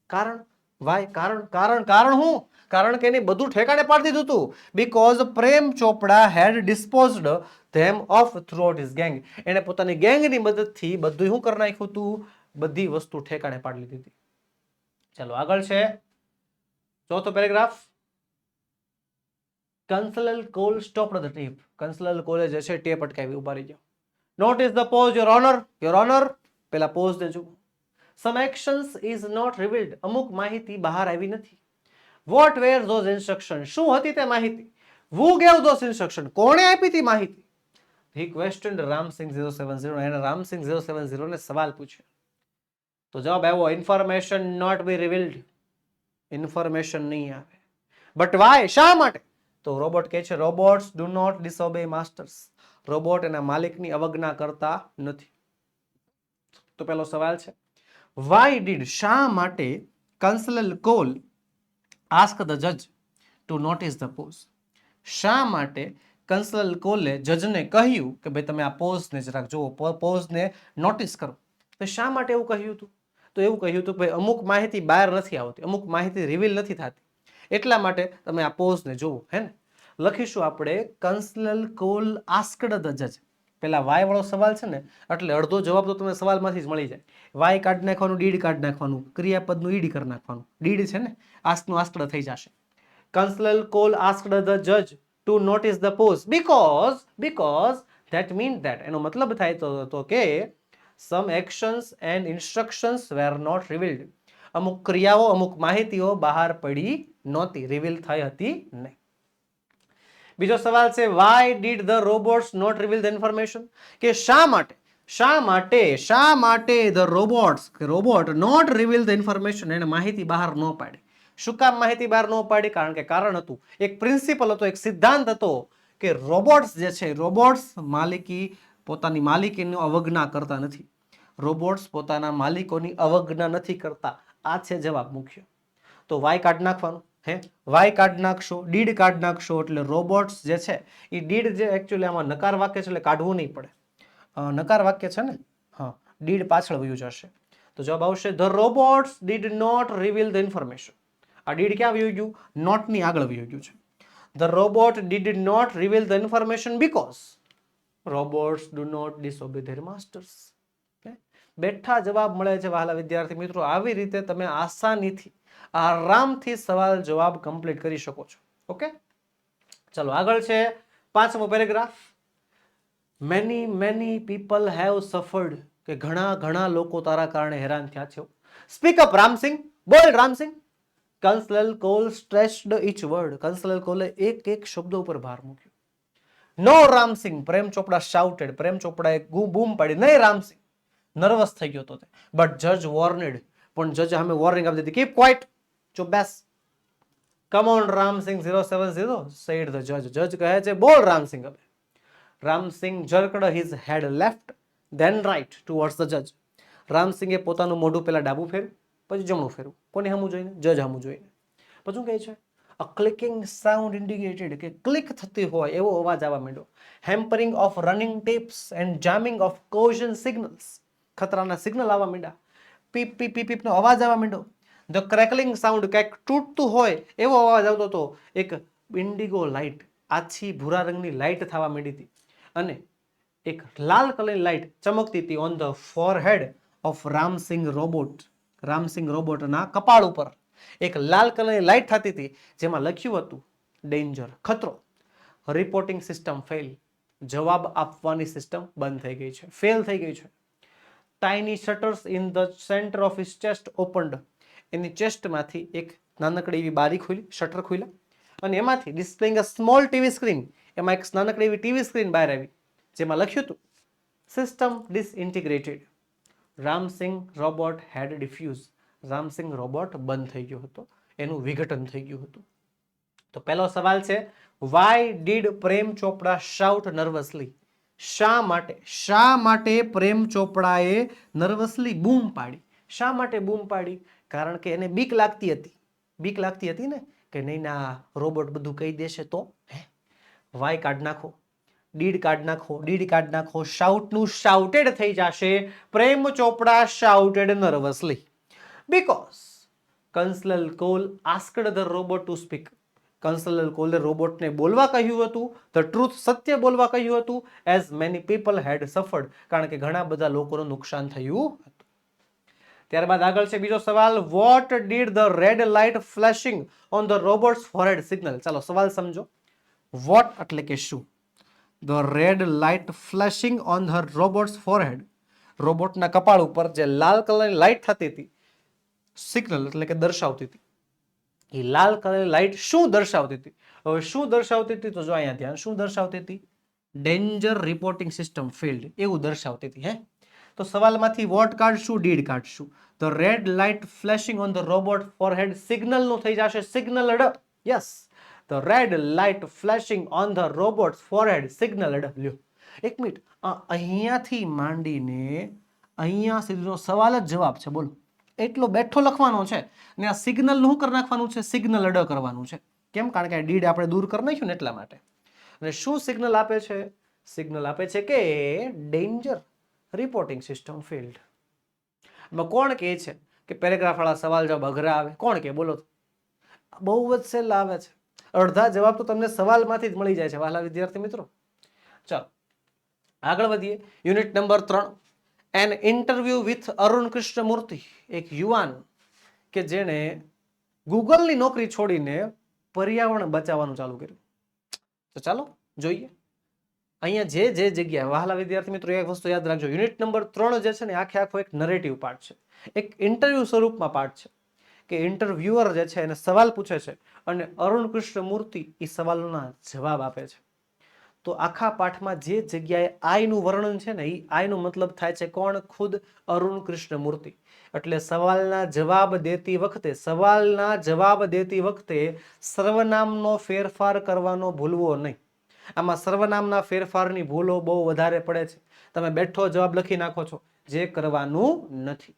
કારણ, વાય, કારણ હું, કારણ કે એને બધું ઠેકાણે પાડી દીધું હતું. Because Prem Chopra had disposed them of throughout his gang, એને પોતાની ગેંગની મદદથી બધું શું કરી નાખ્યું હતું, બધી વસ્તુ ઠેકાણે પાડી દીધી. ચાલો આગળ છે ચોથો paragraph. Counsel Kaul stopped the tape, counsel કોલે જે છે ટેપ અટકાવી, ઉભા રહી જાઓ. Notice the pause your honour, your honour, પેલા પોઝ દેજો. Some actions is not revealed, અમુક માહિતી બહાર આવી નથી. વોટ વેર ધોઝ ઇન્સ્ટ્રક્શન, શું હતી તે માહિતી. who gave those instruction, કોણે આપી હતી માહિતી. he questioned રામસિંગ 070, એને રામસિંગ 070 ને સવાલ પૂછ્યો. તો જવાબ આવ્યો information not be revealed, information નહીં આવે. બટ વાય, શા માટે. તો રોબોટ કહે છે robots do not disobey masters, robot એના માલિકની અવજ્ઞા કરતા નથી. તો પહેલો સવાલ છે વાય ડીડ, શા માટે કંસલલ કોલ આસ્ક ધ જજ ટુ નોટિસ ધ પોઝ, શા માટે કંસલલ કોલે જજને કહ્યું કે ભાઈ તમે આ પોઝને જરાક જુઓ, પોઝને નોટિસ કરો. તો શા માટે એવું કહ્યું હતું. તો એવું કહ્યું હતું કે ભાઈ અમુક માહિતી બહાર નથી આવતી, અમુક માહિતી રિવીલ નથી થતી, એટલા માટે તમે આ પોઝને જુઓ. હે ને, લખીશું આપણે કંસલલ કોલ આસ્કડ ધ જજ. પેલા વાય વાળો સવાલ છે ને એટલે અડધો જવાબ તો તમને સવાલમાંથી જ મળી જાય. વાય કાઢી નાખવાનું, ડીડ કાઢી નાખવાનું, ક્રિયાપદનું ઈડી કરી નાખવાનું. ડીડ છે ને આસ્કનું આસ્કડ થઈ જશે. કંસલલ કોલ આસ્કડ ધ જજ to notice the pause because that mean that, એનો મતલબ થાય તો કે some actions and instructions were not revealed, અમુક ક્રિયાઓ, અમુક માહિતીઓ બહાર પડી નહોતી, રિવીલ થઈ હતી નહીં. બીજો સવાલ છે why did the robots not reveal the information, કે શા માટે ધ રોબોટ્સ, કે robot not reveal the information, એને માહિતી બહાર ન પાડી. શું કામ માહિતી બહાર ન પાડી. કારણ કે કારણ હતું, એક પ્રિન્સિપલ હતો, એક સિદ્ધાંત હતો કે રોબોટ્સ જે છે, રોબોટ્સ પોતાની માલિકીની અવગણના કરતા નથી. રોબોટ્સ પોતાના માલિકોની અવગણના નથી કરતા. આ છે જવાબ મુખ્ય. તો વાય કાઢ નાખવાનું. વાય કાઢ નાખશો, ડીડ કાઢ નાખશો એટલે રોબોટ્સ જે છે એ ડીડ જે એકચ્યુઅલી આમાં નકાર વાક્ય છે એટલે કાઢવું નહીં પડે. નકાર વાક્ય છે ને, હા, ડીડ પાછળ વયું જશે. તો જવાબ આવશે the robots did not reveal the information. આ ડીડ ક્યાં વયું ગયું? નોટની આગળ વયું ગયું છે. The robot did not reveal the information because robots do not disobey their masters. બેઠા જવાબ મળે છે વહાલા વિદ્યાર્થી મિત્રો. આવી રીતે તમે આસાનીથી, આરામથી સવાલ જવાબ કમ્પ્લીટ કરી શકો છો. ઓકે, ચલો આગળ છે 5મો paragraph. Many people have suffered, કે ઘણા લોકો તારા કારણે હેરાન થયા છે. સ્પીક અપ રામસિંહ, બોલ Ramsingh. Counsel Kaul stressed each word. Counsel કોલે એક શબ્દ ઉપર ભાર મૂક્યો. નો રામસિંહ, પ્રેમ ચોપડા શાઉટેડ. પ્રેમ ચોપડાએ બૂમ પાડી, નહીં રામસિંહ. નર્વસ થઈ ગયો તો તે. બટ જજ વોર્નેડ, પણ જજ સામે વોર્નિંગ આપી દીધી. કીપ ક્વાઇટ, ચૂપ બેસ. Come on Ramsingh 070 said the જજ. જજ કહે છે બોલ રામસિંહ. હવે Ramsinh jerked his head left then right towards the judge. રામસિંહે પોતાનું મોઢું પહેલા ડાબું ફેર્યું, પછી જમણું ફેર્યું. કોની સામું જોઈને? જજ સામું જોઈને. પછી કહે છે અ ક્લિકિંગ સાઉન્ડ ઇન્ડિકેટેડ, કે ક્લિક થતી હોય એવો અવાજ આવવા માંડ્યો. Hampering of running tapes and jamming of caution signals. ખતરાના સિગ્નલ આવવા માંડ્યા. પીપ પીપ પીપ પીપનો અવાજ આવવા માંડ્યો. ધ ક્રેકલિંગ સાઉન્ડ, કંઈક તૂટતું હોય એવો અવાજ આવતો હતો. એક ઇન્ડિગો લાઇટ, આછી ભૂરા રંગની લાઇટ થવા માંડી હતી અને એક લાલ કલરની લાઇટ ચમકતી હતી on the forehead of Ramsingh robot. Ramsingh રોબોટના કપાળ ઉપર એક લાલ કલરની લાઇટ થતી હતી જેમાં લખ્યું હતું ડેન્જર, ખતરો. રિપોર્ટિંગ સિસ્ટમ ફેલ, જવાબ આપવાની સિસ્ટમ બંધ થઈ ગઈ છે, ફેલ થઈ ગઈ છે. Tiny shutters in the centre of his chest opened. એની ચેસ્ટમાંથી એક નાનકડી એવી બારી ખુલી, શટર ખુલ્યા અને એમાંથી displaying a small TV screen, એમાં એક નાનકડી એવી ટીવી સ્ક્રીન બહાર આવી જેમાં લખ્યું હતું સિસ્ટમ ડિસઇન્ટિગ્રેટેડ. રામસિંહ રોબોટ હેડ ડિફ્યુઝ. રામસિંહ રોબોટ બંધ થઈ ગયો હતો, એનું વિઘટન થઈ ગયું હતું. તો પહેલો સવાલ છે why did Prem Chopra shout નર્વસલી. શા માટે પ્રેમ ચોપડાએ નર્વસલી બૂમ પાડી? શા માટે બૂમ પાડી? કારણ કે એને બીક લાગતી હતી. બીક લાગતી હતી ને, કે નહીં ના રોબોટ બધું કહી દેશે તો. વાય કાઢ નાખો, ડીડ કાઢ નાખો, ડીડ કાઢ નાખો. શાઉટનું શાઉટેડ થઈ જશે. Prem Chopra shouted nervously because counsel Kaul asked the robot to speak. Counsel કોલે રોબોટને બોલવા કહ્યું હતું. ધ ટ્રુથ, સત્ય બોલવા કહ્યું હતું. As many people had suffered, કારણ કે ઘણા બધા લોકોનું નુકસાન થયું હતું. ત્યારબાદ આગળ છે બીજો સવાલ. What did the red light flashing on the robot's forehead signal. ચાલો સવાલ સમજો. વોટ એટલે કે શું? The red light flashing on the robot's forehead. રોબોટના કપાળ ઉપર જે લાલ કલરની લાઇટ થતી હતી, સિગ્નલ એટલે કે દર્શાવતી હતી, એ લાલ કલરની લાઇટ શું દર્શાવતી હતી? હવે શું દર્શાવતી હતી? તો જો અહીંયા ધ્યાન, શું દર્શાવતી હતી? ડેન્જર રિપોર્ટિંગ સિસ્ટમ ફેલ્ડ, એવું દર્શાવતી હતી. તો સવાલમાંથી વોટ કાઢશું, ડીડ કાઢશું. The red light flashing on the robot forehead સિગ્નલનું થઈ જશે signalled. Yes, the red light flashing on the robot's forehead signalled. લ્યો એક મિનિટ, અહીંયાથી માંડીને અહીંયા સુધીનો સવાલ જ જવાબ છે. બોલો, એટલો બેઠો લખવાનો છે ને આ સિગ્નલ નું કરી નાખવાનું છે, સિગ્નલ અડ કરવાનું છે. કેમ? કારણ કે ડીડ આપણે દૂર કરી નાખ્યું ને એટલા માટે. અને શું સિગ્નલ આપે છે? સિગ્નલ આપે છે કે ડેન્જર રિપોર્ટિંગ સિસ્ટમ ફેલ્ડ. એમાં કોણ કહે છે કે પેરેગ્રાફ વાળા સવાલ જવાબ અઘરા આવે? કોણ કે? બોલો. બહુ જ સહેલા આવે છે. અડધા જવાબ તો તમને સવાલમાંથી જ મળી જાય છે વહાલા વિદ્યાર્થી મિત્રો. ચાલો આગળ વધીએ. Unit number 3, an interview with Arun Krishnamurthy. એક યુવાન કે જેણે ગૂગલની નોકરી છોડીને પર્યાવરણ બચાવવાનું ચાલુ કર્યું. તો ચાલો જોઈએ. અહીંયા જે જગ્યા, વહાલા વિદ્યાર્થી મિત્રો એક વસ્તુ યાદ રાખજો, યુનિટ નંબર 3 જે છે ને આખે આખો એક નરેટિવ પાર્ટ છે, એક ઇન્ટરવ્યુ સ્વરૂપમાં પાર્ટ છે. કે ઇન્ટરવ્યુઅર જે છે એને સવાલ પૂછે છે અને અરુણ કૃષ્ણમૂર્તિ એ સવાલોના જવાબ આપે છે. તો આખા પાઠમાં જે જગ્યાએ આઈનું વર્ણન છે ને, એ આઈનો મતલબ થાય છે કોણ? ખુદ અરુણ કૃષ્ણમૂર્તિ. એટલે સવાલના જવાબ દેતી વખતે સર્વનામનો ફેરફાર કરવાનો ભૂલવો નહીં. આમાં સર્વનામના ફેરફારની ભૂલો બહુ વધારે પડે છે. તમે બેઠો જવાબ લખી નાખો છો, જે કરવાનું નથી.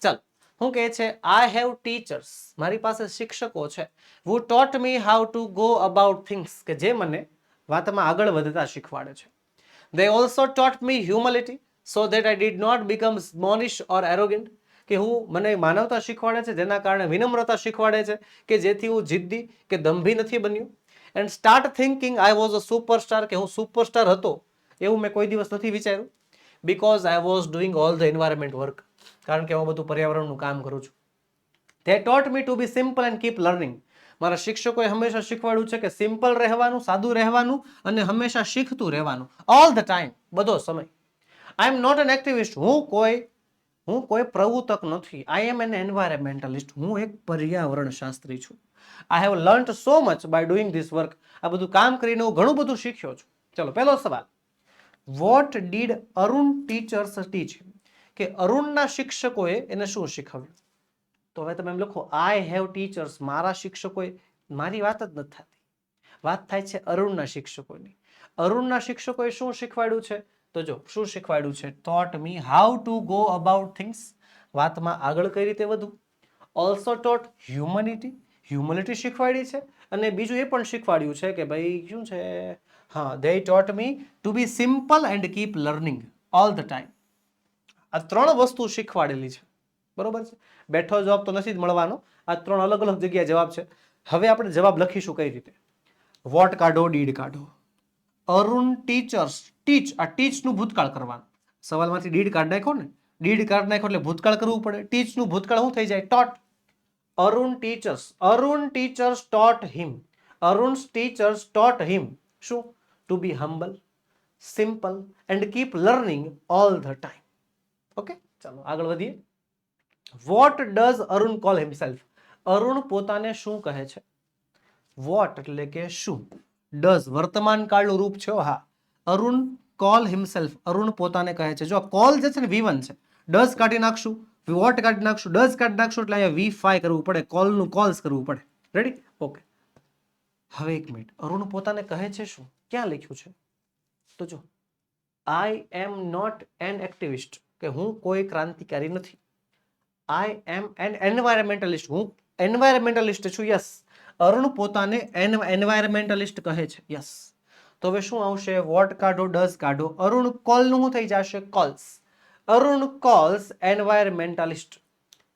ચાલો, હું કહે છે આઈ હેવ ટીચર્સ, મારી પાસે શિક્ષકો છે, who taught me how to go about things, કે જે મને વાતમાં આગળ વધતા શીખવાડે છે. they also taught me humility so that I did not become smallish or arrogant, કે મને માનવતા શીખવાડે છે, જેના કારણે વિનમ્રતા શીખવાડે છે, કે જેથી હું જિદ્દી કે દંભી નથી બન્યો. and start thinking I was a superstar, કે હું સુપરસ્ટાર હતો એવું મેં કોઈ દિવસ નથી વિચાર્યું, because I was doing all the environment work, કારણ કે હું બધું પર્યાવરણનું કામ કરું છું. they taught me to be simple and keep learning, મારા શિક્ષકોએ હંમેશા શીખવાડ્યું છે કે સિમ્પલ રહેવાનું, સાદું રહેવાનું અને હંમેશા શીખતું રહેવાનું, ઓલ ધ ટાઈમ, બધો સમય. આઈ એમ નોટ એન એક્ટિવિસ્ટ, હું કોઈ પ્રવૃત્તક નથી. આઈ એમ એન એન્વાયરમેન્ટલિસ્ટ, હું એક પર્યાવરણ શાસ્ત્રી છું. I have learnt so much bye doing this work, આ બધું કામ કરીને હું ઘણું બધું શીખ્યો છું. ચલો, પહેલો સવાલ, વોટ ડીડ અરુણ ટીચર્સ ટીચ, કે અરુણના શિક્ષકોએ એને શું શીખવ્યું? તો હવે તમે એમ લખો આઈ હેવ ટીચર્સ, મારા શિક્ષકોએ, મારી વાત જ નથી થતી, વાત થાય છે અરુણના શિક્ષકોની. અરુણના શિક્ષકોએ શું શીખવાડ્યું છે? તો જો શું શીખવાડ્યું છે, taught me how to go about things, વાતમાં આગળ કઈ રીતે વધવું. also taught humility શીખવાડી છે, અને બીજું એ પણ શીખવાડ્યું છે કે ભાઈ શું છે, હા, they taught me to be simple and keep learning all the time. આ ત્રણ વસ્તુ શીખવાડેલી છે, બરોબર છે. બેઠો જવાબ તો નથી જ મળવાનો, આ ત્રણ અલગ અલગ જગ્યાએ જવાબ છે. હવે આપણે જવાબ લખીશું કઈ રીતે? વોટ કાઢો, ડીડ કાઢો. અરુણ ટીચર્સ, ટીચ, આ ટીચ નું ભૂતકાળ કરવાનું. સવાલમાંથી ડીડ કાઢ નાખો ને, ડીડ કાઢ નાખો એટલે ભૂતકાળ કરવું પડે. ટીચ નું ભૂતકાળ શું થઈ જાય? Taught. Arun teachers taught him, Arun teachers taught him શું? To be humble, simple and keep learning all the time. Okay, ચાલો આગળ વધીએ. What does Arun call himself, Arun પોતાને શું કહે છે? વોટ એટલે કે શું, ડઝ વર્તમાન કાળનું રૂપ છે. હા, અરુણ કોલ હિમસેલ્ફ, અરુણ પોતાને કહે છે. જો કોલ જે છે ને V1 છે, ડઝ કાઢી નાખશું, વોટ કાઢી નાખશું, ડઝ કાઢી નાખશું એટલે અહીંયા V5 કરવું પડે, કોલનું કોલ્સ કરવું પડે. રેડી? ઓકે. હવે એક મિનિટ, અરુણ પોતાને કહે છે શું? ક્યાં લખ્યું છે? તો જો આઈ એમ નોટ એન એક્ટિવિસ્ટ, કે હું કોઈ ક્રાંતિકારી નથી. આઈ એમ એન એન્વાયરમેન્ટલિસ્ટ, હું એન્વાયરમેન્ટલિસ્ટ છું. યસ, અરુણ પોતાને એન્વાયરમેન્ટલિસ્ટ કહે છે. યસ. તો હવે શું આવશે? વોટ કાઢો, ડઝ કાઢો, અરુણ કોલનું શું થઈ જશે? કોલ્સ. અરુણ કોલ્સ એન્વાયરમેન્ટલિસ્ટ,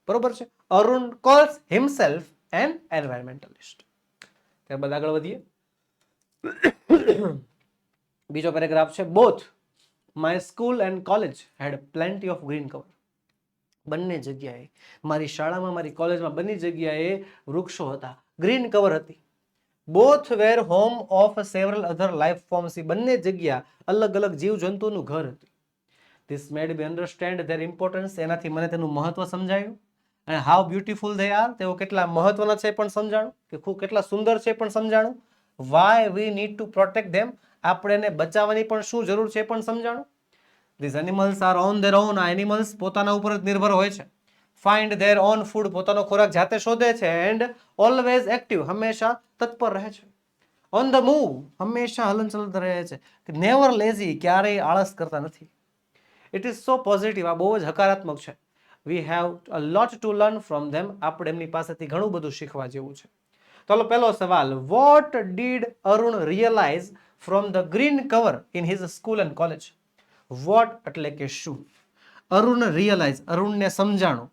બરોબર છે. Arun calls himself an environmentalist. ત્યારબાદ આગળ વધીએ. બીજો પેરેગ્રાફ છે, both my school and college had plenty of green cover, બંને જગ્યાએ, મારી શાળામાં, મારી કોલેજમાં, બંને જગ્યાએ વૃક્ષો હતા, ગ્રીન કવર હતી. Both were home of several other life forms, બંને જગ્યા અલગ અલગ જીવજંતુનું ઘર હતું. This made me understand their importance, એનાથી મને તેનું મહત્વ સમજાયું. અને હાઉ બ્યુટીફુલ ધે આર, તેઓ કેટલા મહત્વના છે પણ સમજાણું, કે ખૂબ કેટલા સુંદર છે પણ સમજાણું. Why we need to protect them, આપણે એને બચાવવાની પણ શું જરૂર છે પણ સમજાણું. This animals are on there on, આ એનિમલ્સ પોતાના ઉપર જ નિર્ભર હોય છે. ફાઇન્ડ ધેર ઓન ફૂડ, પોતાનો ખોરાક જાતે શોધે છે. એન્ડ ઓલવેઝ એક્ટિવ, હંમેશા તત્પર રહે છે. ઓન ધ મૂવ, હંમેશા હલનચલન રહે છે. નેવર લેઝી, ક્યારેય આળસ કરતા નથી. ઇટ ઇઝ સો પોઝિટિવ, આ બહુ જ હકારાત્મક છે. We have a lot to learn from them, આપણે એમની પાસેથી ઘણું બધું શીખવા જેવું છે. ચાલો, પહેલો સવાલ, what did Arun realise from the green cover in his school and college. What એટલે કે શું, અરુણ રિયલાઇઝ, અરુણને સમજાણું,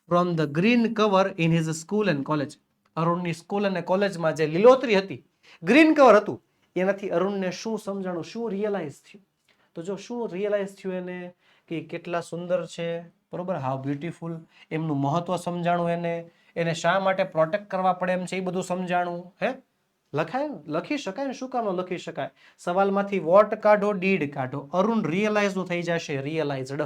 from the green cover in his school and college, અરુણની સ્કૂલ અને કોલેજમાં જે લીલોતરી હતી, ગ્રીન કવર હતું, એનાથી અરુણને શું સમજાણું, શું રિયલાઇઝ થયું? તો જો શું રિયલાઇઝ થયું એને, કે કેટલા સુંદર છે, બરોબર, હાઉ બ્યુટીફુલ, એમનું મહત્વ સમજાણું, એને શા માટે પ્રોટેક્ટ કરવા પડે એમ છે એ બધું સમજાણું. હે, લખાય ને, લખી શકાય ને, શું કામ લખી શકાય? સવાલમાંથી વોટ કાઢો, ડીડ કાઢો, અરુણ રિયલાઇઝ નું થઈ જશે રિયલાઇઝડ.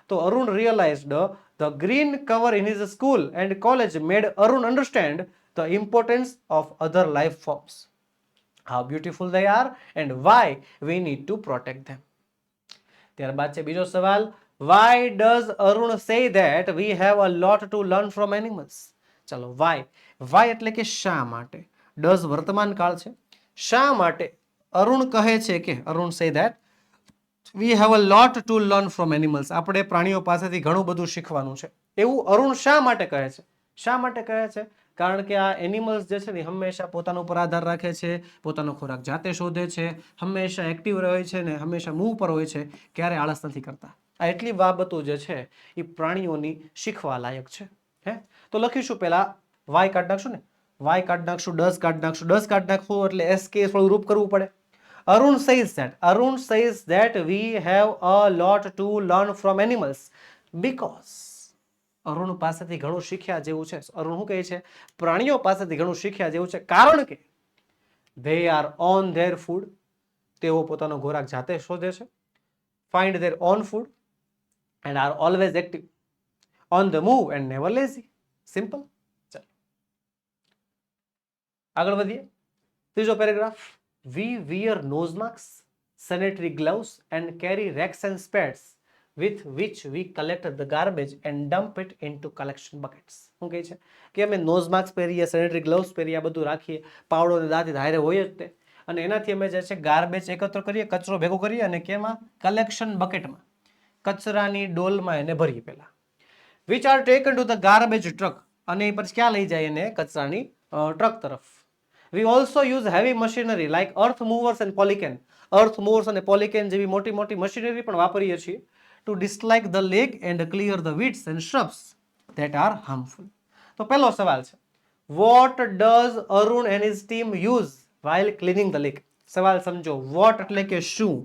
તો Arun realised the green cover in his school and college made Arun understand the importance of other life forms, how beautiful they are and why we need to protect them. ત્યારબાદ છે બીજો સવાલ, why does Arun say that we have a lot to learn from animals. ચલો, Y, Y એટલે કે શા માટે, does વર્તમાન કાળ છે, શા માટે અરુણ કહે છે કે Arun say that we have a lot to learn from animals. આપણે પ્રાણીઓ પાસેથી ઘણું બધું શીખવાનું છે. એવું અરુણ શા માટે કહે છે? શા માટે કહે છે? કારણ કે આ એનિમલ્સ જે છે ને હંમેશા પોતાના ઉપર આધાર રાખે છે, પોતાનો ખોરાક જાતે શોધે છે, હંમેશા એક્ટિવ રહે છે ને હંમેશા મૂવ પર હોય છે, ક્યારે આળસ નથી કરતા. આ એટલી બાબતો જે છે એ પ્રાણીઓની શીખવા લાયક છે. હે તો લખીશું પહેલા વાય કાઢ નાખશું ને, વાય કાઢ નાખશું, ડઝ કાઢ નાખશું. ડઝ કાઢ નાખવું એટલે એસકે થોડું રૂપ કરવું પડે. Arun says that we have a lot to learn from animals because Arun પાસેથી ઘણું શીખ્યા જેવું છે. અરુણ શું કહે છે? પ્રાણીઓ પાસેથી ઘણું શીખ્યા જેવું છે, કારણ કે they are on their food, તેઓ પોતાનો ખોરાક જાતે શોધે છે, find their own food and are always active, on the move and never lazy. Simple. ચાલો આગળ વધીએ. ત્રીજો paragraph. We wear nose masks, sanitary gloves and carry racks and spades with which we collect the garbage and dump it into collection buckets. શું કહે છે કે અમે nose mask પહેરીએ, સેનેટરી ગ્લવ્સ પહેરીએ, આ બધું રાખીએ, પાવડો અને દાંતી હારે હોય જ તે, અને એનાથી અમે જે છે ગાર્બેજ એકત્ર કરીએ, કચરો ભેગો કરીએ અને કેમાં? કલેક્શન બકેટમાં, કચરાની ડોલમાં એને ભરીએ પહેલા. which are taken to the garbage truck, અને પછી ક્યાં લઈ જાય? એને કચરાની ટ્રક તરફ. We also use heavy machinery like earth movers and polycan. Earth movers અને polycan જેવી મોટી મોટી મશીનરી પણ વાપરીએ છીએ to dislike the lake and clear the weeds and shrubs that are harmful. તો પહેલો સવાલ છે, what does Arun and his team use while cleaning the lake? સવાલ સમજો. what એટલે કે શું,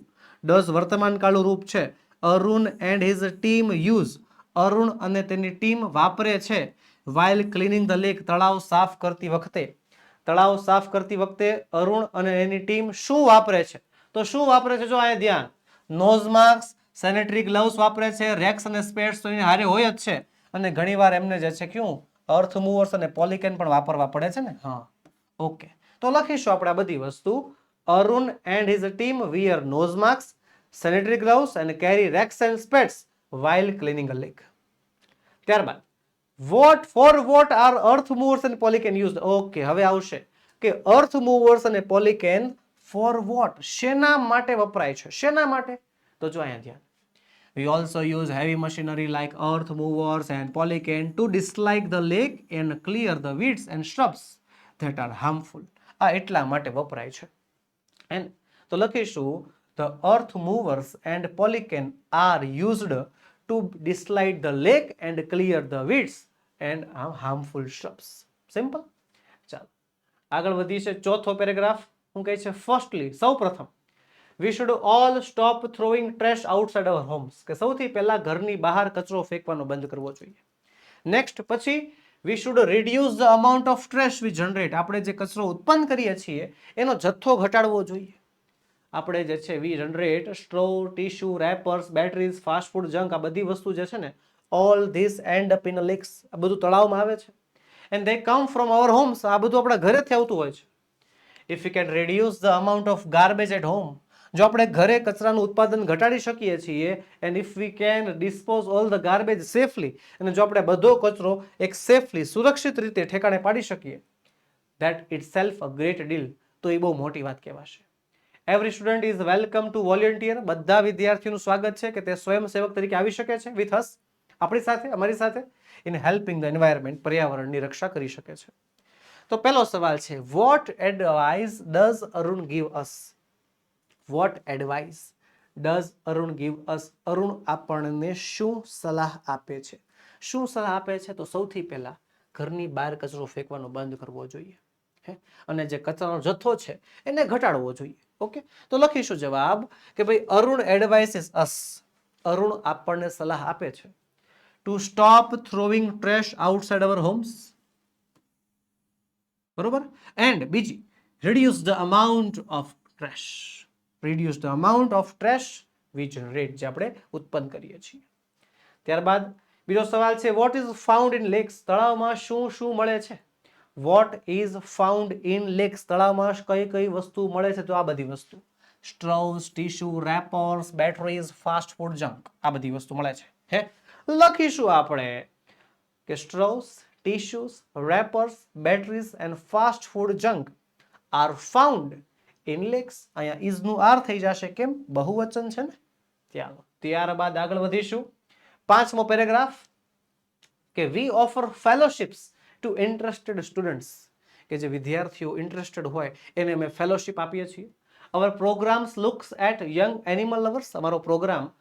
does વર્તમાન કાળનું રૂપ છે, Arun and his team use, Arun અને તેની ટીમ વાપરે છે, while cleaning the lake, તળાવ સાફ કરતી વખતે. તળાવ સાફ કરતી વખતે અરુણ અને એની ટીમ શું વાપરે છે? તો શું વાપરે છે? જો આ ધ્યાન, નોઝ માસ્ક, સેનેટરી ગ્લવ્સ વાપરે છે, રેક્સ અને સ્પેડ્સ તો એની હારે હોય જ છે, અને ઘણીવાર એમને જે છે ક્યું અર્થ મૂવર્સ અને પોલિકેન પણ વાપરવા પડે છે ને. હા, ઓકે. તો લખીશું આપણે આ બધી વસ્તુ. Arun and his team wear nose masks, sanitary gloves and carry racks and spades while cleaning a lake. ત્યારબાદ what are earth movers and polycan used? Okay, હવે આવશે કે earth movers અને polycan for what, શેના માટે વપરાય છે? શેના માટે? તો જો અહીંયા ધ્યાન. We also use heavy machinery like earth movers and polycan to dislike the lake and clear the weeds and shrubs that are harmful. આ એટલા માટે વપરાય છે. And તો લખીશું the earth movers and polycan are used to dislike the lake and clear the weeds and harmful shrubs. Simple. ચાલો આગળ વધીએ છે. ચોથો પેરેગ્રાફ શું કહે છે? ફર્સ્ટલી, સૌ પ્રથમ, we should all stop throwing trash outside our homes, કે સૌથી પહેલા ઘરની બહાર કચરો ફેંકવાનો બંધ કરવો જોઈએ. નેક્સ્ટ પછી we should reduce the amount of trash we generate, આપણે જે કચરો ઉત્પન્ન કરીએ છીએ એનો જથ્થો ઘટાડવો જોઈએ. આપણે જે છે we generate straw, tissue, wrappers, batteries, fast food, junk, આ બધી વસ્તુ જે છે ને, all this end up in a lakes, આ બધું તળાવમાં આવે છે. And they come from our homes, આ બધું આપણા ઘરેથી આવતું હોય છે. If you can reduce the amount of garbage at home, જો આપણે ઘરે કચરાનું ઉત્પાદન ઘટાડી શકીએ છીએ, and if we can dispose all the garbage safely, અને જો આપણે બધો કચરો એક સેફલી, સુરક્ષિત રીતે ઠેકાણે પાડી શકીએ, that it self a great deal, તો એ બહુ મોટી વાત કહેવાશે. Every student is welcome to volunteer, બધા વિદ્યાર્થીઓનું સ્વાગત છે કે તે સ્વયંસેવક તરીકે આવી શકે છે વિથ અસ, આપણી સાથે, અમારી સાથે, ઇન હેલ્પિંગ ધ એન્વાયરમેન્ટ, પર્યાવરણની રક્ષા કરી શકે છે. તો પહેલો સવાલ છે, what advice does Arun give us? What advice does Arun give us? Arun આપણને શું સલાહ આપે છે? શું સલાહ આપે છે? તો સૌથી પહેલા ઘરની બહાર કચરો ફેંકવાનો બંધ કરવો જોઈએ, અને જે કચરાનો જથ્થો છે એને ઘટાડવો જોઈએ. ઓકે, તો લખીશું જવાબ કે ભાઈ અરુણ એડવાઇસીસ અસ, અરુણ આપણને સલાહ આપે છે to stop throwing trash outside our homes, બરોબર, એન્ડ બીજી reduce the amount of trash, reduce the amount of trash we generate, જે આપણે ઉત્પન્ન કરીએ છીએ. ત્યારબાદ બીજો સવાલ છે, what is found in lakes? તળાવમાં શું શું મળે છે? What is found in lakes? તળાવમાં કઈ કઈ વસ્તુ મળે છે? તો આ બધી વસ્તુ, straws, tissue, wrappers, batteries, fast food, junk, આ બધી વસ્તુ મળે છે. હે લખીશું આપણે કે straws, tissues, wrappers, batteries and fast food, junk are found in lakes. અહીંયા ઇઝ નું આર થઈ જશે, કેમ? બહુવચન છે ને. ચાલો ત્યારબાદ આગળ વધીશું. 5મો પેરેગ્રાફ કે we offer fellowships to interested students, કે જે વિદ્યાર્થીઓ ઇન્ટરેસ્ટેડ હોય એને અમે ફેલોશિપ આપીએ છીએ. Our programs looks at young animal lovers, અમારો પ્રોગ્રામ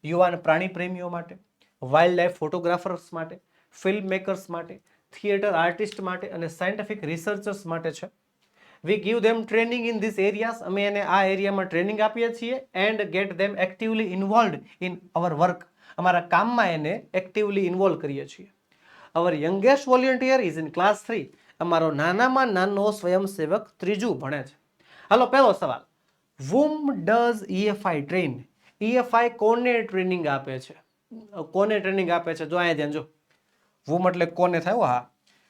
યુવાન પ્રાણી પ્રેમીઓ માટે, વાઇલ્ડ લાઈફ ફોટોગ્રાફર્સ માટે, ફિલ્મ મેકર્સ માટે, થિયેટર આર્ટિસ્ટ માટે અને સાયન્ટિફિક રિસર્ચર્સ માટે છે. We give them training in this areas, અમે એને આ એરિયામાં ટ્રેનિંગ આપીએ છીએ. And get them actively involved in our work, અમારા કામમાં એને એક્ટિવલી ઇન્વોલ્વ કરીએ છીએ. Our youngest volunteer is in class 3, અમારો નાનામાં નાનો સ્વયંસેવક 3જું ભણે છે. હાલો પહેલો સવાલ, whom does EFI train? EFI કોને ટ્રેનિંગ આપે છે? કોને ટ્રેનિંગ આપે છે? જો અહીંયા ધ્યાન જો, whom એટલે કોને થયો? હા,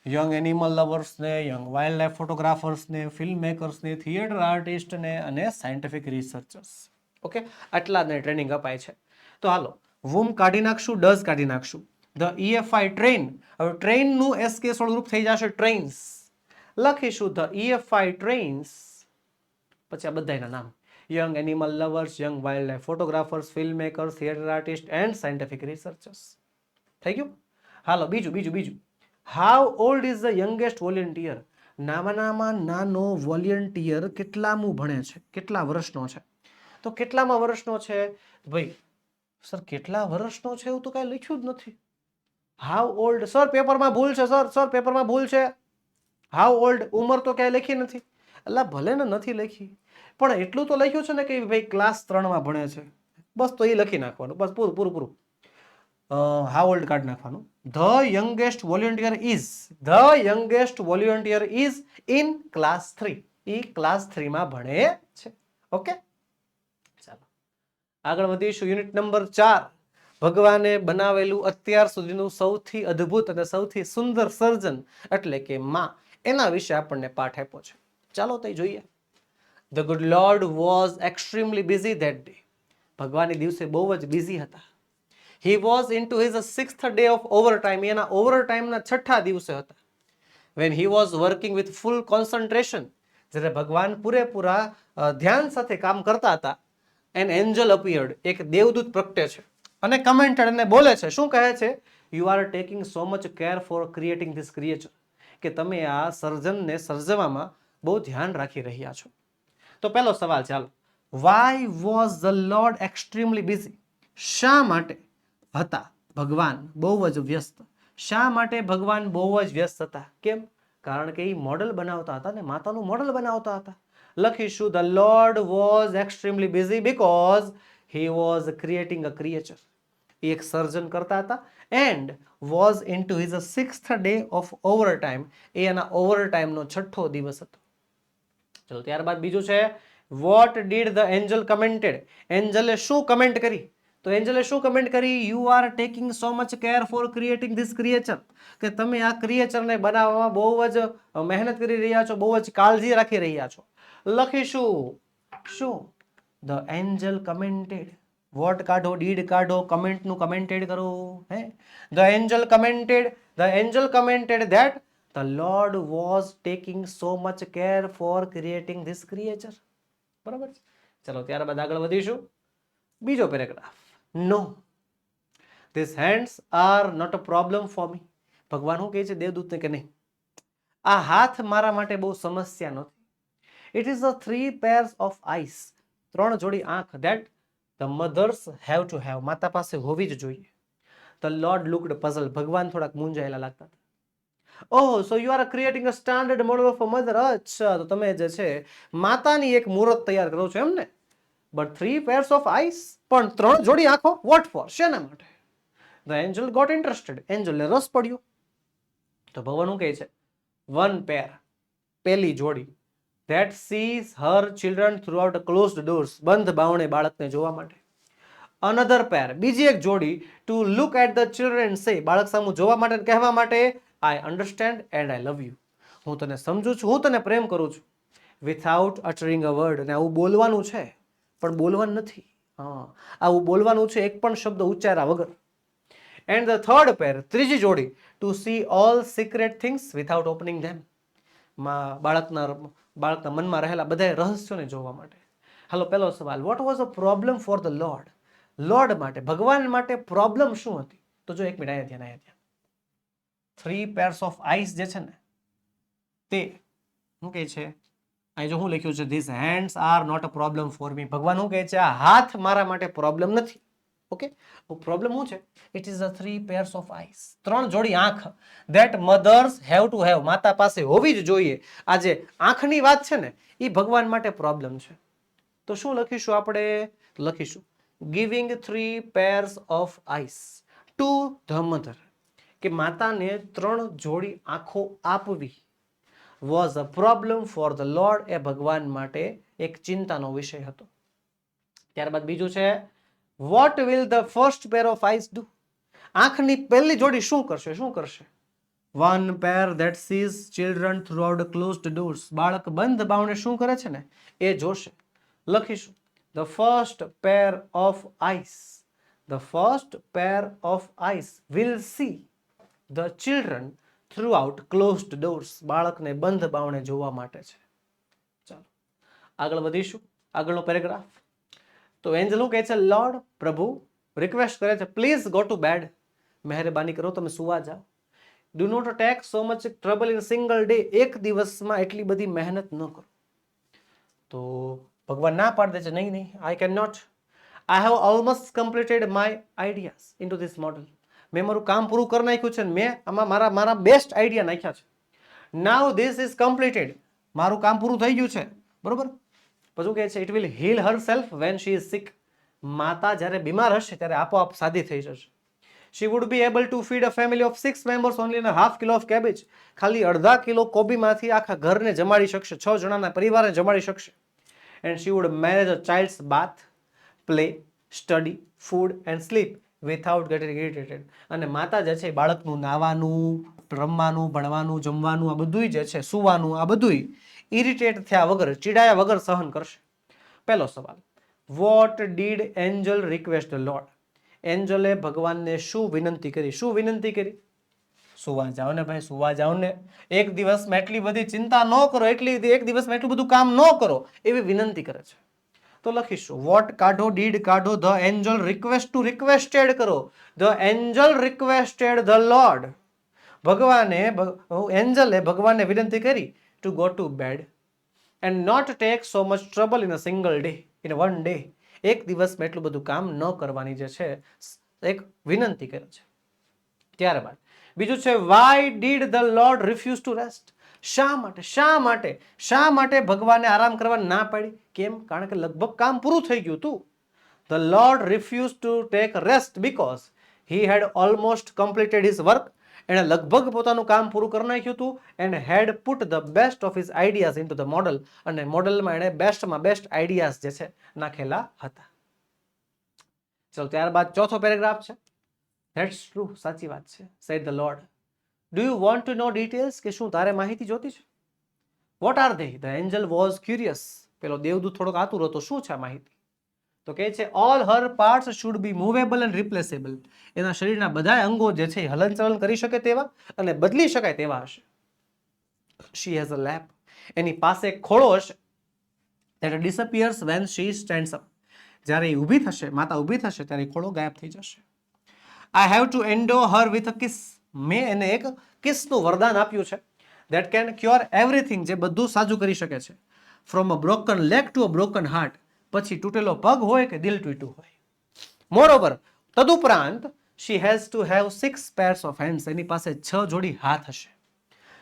યંગ એનિમલ લવર્સને, યંગ વાઇલ્ડ લાઈફ ફોટોગ્રાફર્સને, ફિલ્મ મેકર્સને, થિયેટર આર્ટિસ્ટને અને સાયન્ટિફિક રિસર્ચર્સ. ઓકે, આટલાને ટ્રેનિંગ અપાય છે. તો હાલો whom કાઢી નાખશું, does કાઢી નાખશું. ધ EFI ટ્રેન, હવે ટ્રેનનું એસકે સ્વરૂપ થઈ જશે ટ્રેન્સ. લખીશું ધ EFI ટ્રેન્સ, પછી આ બધાના નામ, young animal lovers, young wildlife photographers, film makers, theatre artist and scientific researchers. થઈ ગયું? હાલો બીજું. How old is the youngest volunteer? નાનામાં નાનો વોલેન્ટિયર કેટલામું ભણે છે? કેટલા વર્ષનો છે? તો કેટલામાં વર્ષનો છે? ભાઈ સર કેટલા વર્ષનો છે એવું તો કાંઈ લખ્યું જ નથી. હાઉ ઓલ્ડ, સર પેપરમાં ભૂલ છે, સર પેપરમાં ભૂલ છે. હાઉ ઓલ્ડ, ઉંમર તો ક્યાંય લખી નથી. એટલે ભલે ને નથી લખી, પણ એટલું તો લખ્યું છે ને કે ભાઈ ક્લાસ 3માં ભણે છે, બસ. તો એ લખી નાખવાનું, બસ. પૂરું. હાઉ ઓલ્ડ કાઢી નાખવાનું. The youngest volunteer is in class 3, એ ક્લાસ 3માં ભણે છે. ઓકે, ચાલો આગળ વધીશું. યુનિટ નંબર 4, ભગવાને બનાવેલું અત્યાર સુધીનું સૌથી અદ્ભુત અને સૌથી સુંદર સર્જન એટલે કે માં, એના વિશે આપણને પાઠ આપ્યો છે. ચાલો તે જોઈએ. The good lord was extremely busy that day, ભગવાન એ દિવસે બહુ જ બિઝી હતા. He was into his 6th day of overtime, એના ઓવરટાઇમના 6થા દિવસે હતા. When he was working with full concentration, જ્યારે ભગવાન પૂરેપૂરા ધ્યાન સાથે કામ કરતા હતા. એન એન્જલ અપિયર્ડ, એક દેવદૂત પ્રગટે છે અને કમેન્ટેડ અને બોલે છે. શું કહે છે? You are taking so much care for creating this creature, કે તમે આ સર્જનને સર્જવામાં બહુ ધ્યાન રાખી રહ્યા છો. તો પહેલો સવાલ, ચાલો. Y was the lord extremely busy? શા માટે હતા ભગવાન બહુ જ વ્યસ્ત? શા માટે ભગવાન બહુ જ વ્યસ્ત હતા? કેમ? કારણ કે એ મોડલ બનાવતા હતા ને, માતાનું મોડલ બનાવતા હતા. લખીશું the lord was extremely busy because he was creating a creature, એક સર્જન કરતા હતા. And was into his 6th day of overtime, એ એના ઓવરટાઇમનો 6થો દિવસ હતો. ચલો ત્યારબાદ બીજું છે, what did the angel commented? એન્જલે શું કમેન્ટ કરી? તો એન્જલે શું કમેન્ટ કરી? You are taking so much care for creating this creature, કે તમે આ ક્રિએચરને બનાવવામાં બહુ જ મહેનત કરી રહ્યા છો, બહુ જ કાળજી રાખી રહ્યા છો. લખીશું શું? The angel commented. વોટ કાઢો, ડીડ કાઢો, કમેન્ટનું કમેન્ટેડ કરો. હે, the angel commented that the Lord was taking so much care for creating this creature. બરાબર છે. ચલો ત્યારબાદ આગળ વધીશું. બીજો paragraph, no this hands are not a problem for me. ભગવાન શું કહે છે દેવદૂતને કે નહીં, આ હાથ મારા માટે બહુ સમસ્યા નથી. It is the 3 pairs of eyes, 3 જોડી આંખ, that the mothers have to have, માતા પાસે હોવી જ જોઈએ. ધ લોર્ડ લુકડ પઝલ, ભગવાન થોડાક મૂંઝાયેલા લાગતા હતા. Oh, so you are creating a standard model of a mother. અચ્છા, તો તમે જે છે માતાની એક મૂર્ત તૈયાર કરો છો એમ ને. બટ 3 pairs ઓફ આઈસ, પણ 3 જોડી આંખો, વોટ ફોર, શેના માટે? ધ એન્જલ ગોટ ઇન્ટરેસ્ટેડ, એન્જલને રસ પડ્યો. તો ભગવાન શું કહે છે? 1 pair, પહેલી જોડી, that sees her children throughout closed doors, બંધ બાવણે બાળકને જોવા માટે. અનધર પેર, બીજી એક જોડી, to look at the children say, બાળક સામુ જોવા માટે, કહેવા માટે, I understand and I love you, હું તને સમજુ છું, હું તને પ્રેમ કરું છું. વિથઆઉટ અટરિંગ અ વર્ડ, અને આવું બોલવાનું છે પણ બોલવાનું નથી. હા, આવું બોલવાનું છે એક પણ શબ્દ ઉચ્ચાર્યા વગર. એન્ડ ધ થર્ડ પેર, ત્રીજી જોડી, to see all secret things without opening them, બાળકના બાળકના મનમાં રહેલા બધા રહસ્યોને જોવા માટે. હાલો પહેલો સવાલ, what was a problem for the lord? Lord માટે, ભગવાન માટે પ્રોબ્લેમ શું હતી? તો જો એક મિનિટ અહીંયા ધ્યાન. 3 pairs of eyes જે છે ને તે શું કહે છે, અહીં જો હું લખ્યું છે, this hands are not a problem for me. ભગવાન શું કહે છે, આ હાથ મારા માટે પ્રોબ્લેમ નથી. ઓકે, પ્રોબ્લેમ શું છે? It is a 3 pairs of eyes, 3 જોડી આંખ that mothers have to have, માતા પાસે હોવી જ જોઈએ. આ જે આંખની વાત છે ને એ ભગવાન માટે પ્રોબ્લેમ છે. તો શું લખીશું આપણે? લખીશું giving 3 pairs of eyes to the mother, કે માતાને 3 જોડી આંખો આપવી was a problem for the lord, એ ભગવાન માટે એક ચિંતાનો વિષય હતો. ત્યારબાદ બીજું છે, what will the first pair of eyes do? આંખની પહેલી જોડી શું કરશે? શું કરશે? 1 pair that sees children throughout closed doors, બાળક બંધ બાવણે શું કરે છે ને એ જોશે. લખીશું the first pair of eyes, the first pair of eyes will see the children throughout closed doors, બાળકને બંધ બાવણે જોવા માટે છે. ચાલો આગળ વધીશું. આગળનો પેરેગ્રાફ. તો એન્જલ કહે છે, લોર્ડ, પ્રભુ રિક્વેસ્ટ કરે છે, પ્લીઝ ગો ટુ બેડ, મહેરબાની કરો તમે સુવા જાઓ. Do not take so much trouble in single day, એક દિવસમાં એટલી બધી મહેનત ન કરો. તો ભગવાન ના પાડી દે છે, નહીં નહીં, I can not, I have almost completed my ideas into this model. મેં મારું કામ પૂરું કરી નાખ્યું છે, મેં આમાં મારા બેસ્ટ આઈડિયા નાખ્યા છે. નાઉ ધીસ ઇઝ કમ્પ્લીટેડ, મારું કામ પૂરું થઈ ગયું છે, બરોબર. પછી કહે છે, it will heal herself when she is sick, માતા જ્યારે બીમાર હશે ત્યારે આપોઆપ સાદી થઈ જશે. She would be able to feed a family of 6 members only in a half kilo of cabbage, ખાલી અડધા કિલો કોબીમાંથી આખા ઘરને જમાડી શકશે, 6 જણાના પરિવારને જમાડી શકશે. And she would manage a child's bath, play, study, food and sleep without getting irritated. અને માતા જે છે બાળકનું નાવાનું, રમવાનું, ભણવાનું, જમવાનું, આ બધું જે છે, સુવાનું, આ બધું ઇરિટેટ થયા વગર, ચીડાયા વગર સહન કરશે. પહેલો સવાલ, what did angel request the lord? એન્જલે ભગવાનને શું વિનંતી કરી? શું વિનંતી કરી? સુવા જાઓ ને ભાઈ, સુવા જાઓ ને, એક દિવસમાં એટલી બધી ચિંતા ન કરો, એક દિવસમાં એટલું બધું કામ ન કરો, એવી વિનંતી કરે છે. તો લખીશું વોટ કાઢો, ડીડ કાઢો, the angel request to requested કરો. The angel requested the lord, એન્જલે ભગવાનને વિનંતી કરી to go to bed and not take so much trouble in a single day, in one day, એક દિવસમાં એટલું બધું કામ ન કરવાની જે છે એક વિનંતી કરે છે. ત્યારબાદ બીજું છે, why did the Lord refuse two rest? શા માટે ભગવાને આરામ કરવા ના પાડી? કેમ? કારણ કે લગભગ કામ પૂરું થઈ ગયું હતું. The Lord refuse to take rest because he had almost completed his work, એણે લગભગ પોતાનું કામ પૂરું કરી નાખ્યું હતું. And had put the best of his ideas into the model, અને મોડલમાં એણે બેસ્ટમાં બેસ્ટ આઈડિયાઝ જે છે નાખેલા હતા. ચલો ત્યારબાદ ચોથો પેરેગ્રાફ છે. ધેટ્સ ટ્રુ, સાચી વાત છે. Said the Lord, do you want to know details? કે શું તારે માહિતી જોતી છે? What are they? The angel was curious, પેલો દેવદૂત થોડોક આતુર હતો, શું છે આ માહિતી? તો કહે છે, all her parts should be movable and રિપ્લેસેબલ, એના શરીરના બધા અંગો જે છે હલનચલન કરી શકે તેવા અને બદલી શકાય તેવા હશે. શી હેઝ અ લેપ, એની પાસે એક ખોળો હશે. That disappears when she stands up, જ્યારે એ ઊભી થશે, માતા ઊભી થશે ત્યારે ખોળો ગાયબ થઈ જશે. I have to endo her with a kiss, મેં એને એક કિસનું વરદાન આપ્યું છે. ધેટ કેન ક્યોર એવરીથિંગ, જે બધું સાજું કરી શકે છે. From a broken leg to a broken heart, પછી તૂટેલો પગ હોય કે દિલ તૂટ્યું હોય. મોરઓવર, તદુપરાંત she has to have 6 pairs of hands, એની પાસે 6 જોડી હાથ હશે.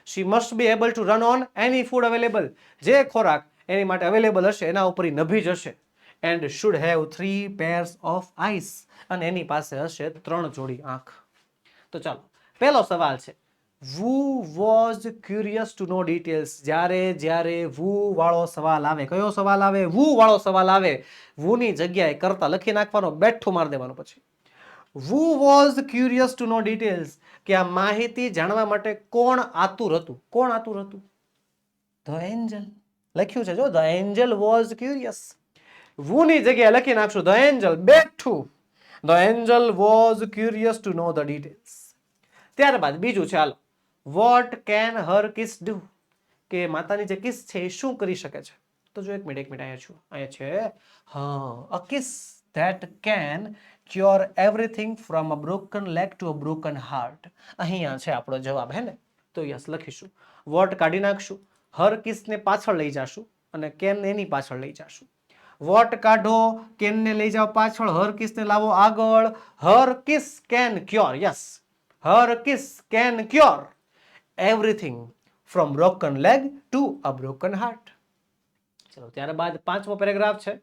She must be able to run on any food available, જે ખોરાક એની માટે અવેલેબલ હશે એના ઉપર નભી જશે. And should have 3 pairs of eyes, અને એની પાસે હશે 3 જોડી આંખ. તો ચાલો પહેલો સવાલ છે, who was curious to know details. જ્યારે વુ વાળો સવાલ આવે, કયો સવાલ આવે? વુ વાળો સવાલ આવે, વુની જગ્યાએ કરતા લખી નાખવાનો, બેઠું મારી દેવાનું. પછી who was curious to know details, કે આ માહિતી જાણવા માટે કોણ આતુર હતું? કોણ આતુર હતું? The angel. લખ્યું છે જો, ધ એન્જલ વોઝ ક્યુરિયસ. વુની જગ્યાએ લખી નાખશું ધ એન્જલ, બેઠું. The angel was curious to know the details. ત્યારબાદ બીજું છે, હાલો, what can her kiss do? કે માતાની જે કિસ છે એ શું કરી શકે છે. તો જો એક મિનિટ અહીંયા છે a kiss that can cure everything from a broken leg to a broken heart. અહીંયા છે આપણો જવાબ, હે ને? તો યસ લખીશું, વોટ કાઢી નાખશું, હર કિસને પાછળ લઈ જાશું અને કેન એની પાછળ લઈ જાશું. વોટ કાઢો, કેન ને લઈ જાઓ પાછળ, હર કિસ ને લાવો આગળ. Her kiss can cure, yes, her kiss can cure everything from broken leg to a broken heart. ચલો ત્યારબાદ પાંચમો પેરેગ્રાફ છે.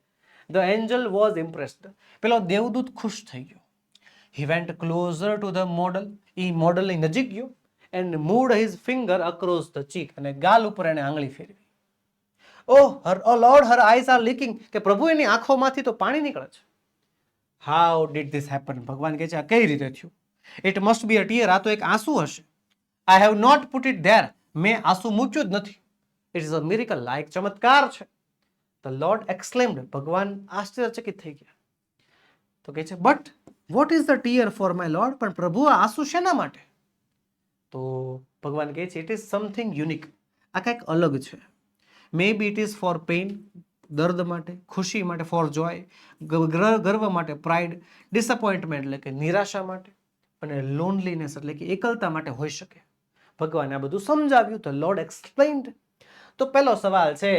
The angel was impressed. પેલો દેવદૂત ખુશ થઈ ગયો. He went closer to the model. ઈ મોડલની નજીક ગયો and moved his finger across the cheek. અને ગાલ ઉપર એને આંગળી ફેરવી. Oh lord, her eyes are leaking. કે પ્રભુ, એની આંખોમાંથી તો પાણી નીકળે છે. How did this happen? ભગવાન કહે છે આ કઈ રીતે થયું? It must be a tear. આ તો એક આંસુ હશે. I have not put it there. મેં આંસુ મૂક્યું જ નથી. It is a miracle. આ એક ચમત્કાર છે. The lord exclaimed. ભગવાન આશ્ચર્યચકિત થઈ ગયા. તો કહે છે but what is the tear for my lord? પણ પ્રભુ, આ આંસુ શેના માટે? તો ભગવાન કહે છે ઇટ ઇઝ સમથિંગ યુનિક. આ કંઈક અલગ છે. મે B it is four pain. દર્દ માટે, ખુશી માટે, ફોર જોય, ગર્વ માટે, પ્રાઇડ, ડિસઅપોઇન્ટમેન્ટ એટલે કે નિરાશા માટે, અને લોનલીનેસ એટલે કે એકલતા માટે હોઈ શકે. ભગવાને આ બધું સમજાવ્યું. તો લોર્ડ એક્સપ્લેન્ડ. તો પહેલો સવાલ છે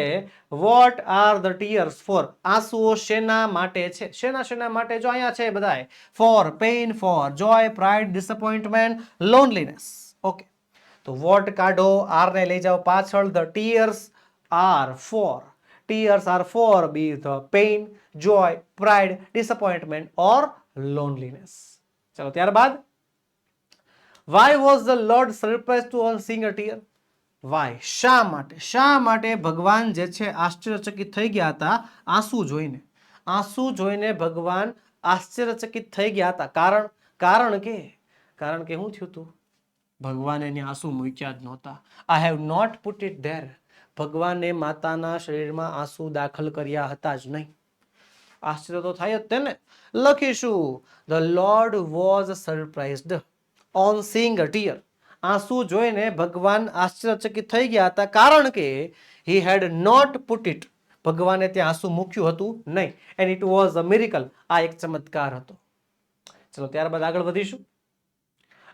what are the tears for? આંસુઓ શેના માટે છે? શેના માટે? જો અહીંયા છે બધાય. For pain, for joy, pride, disappointment, loneliness. Okay, તો વોટ કાઢો, આર ને લઈ જાઓ પાછળ. The tears are for. Tears are for be the pain, joy, pride, disappointment or loneliness. ચલો ત્યારબાદ why was the lord surprise to on seeing a tear? Why, શા માટે? શા માટે ભગવાન જે છે આશ્ચર્યચકિત થઈ ગયા હતા આંસુ જોઈને? આંસુ જોઈને ભગવાન આશ્ચર્યચકિત થઈ ગયા હતા. કારણ કે શું થયું હતું? ભગવાને એને આંસુ મૂક્યા જ નહોતા. I have not put it there. ભગવાને માતાના શરીરમાં આંસુ દાખલ કર્યા હતા જ નહીં. આશ્ચર્ય તો થાય જ તેને. લખીશું the lord was surprised on seeing a tear. આંસુ જોઈને ભગવાન આશ્ચર્યચકિત થઈ ગયા હતા કારણ કે હી હેડ નોટ પુટ ઇટ. ભગવાને ત્યાં આંસુ મૂક્યું હતું નહીં. And it was a miracle. આ એક ચમત્કાર હતો. ચલો ત્યારબાદ આગળ વધીશું.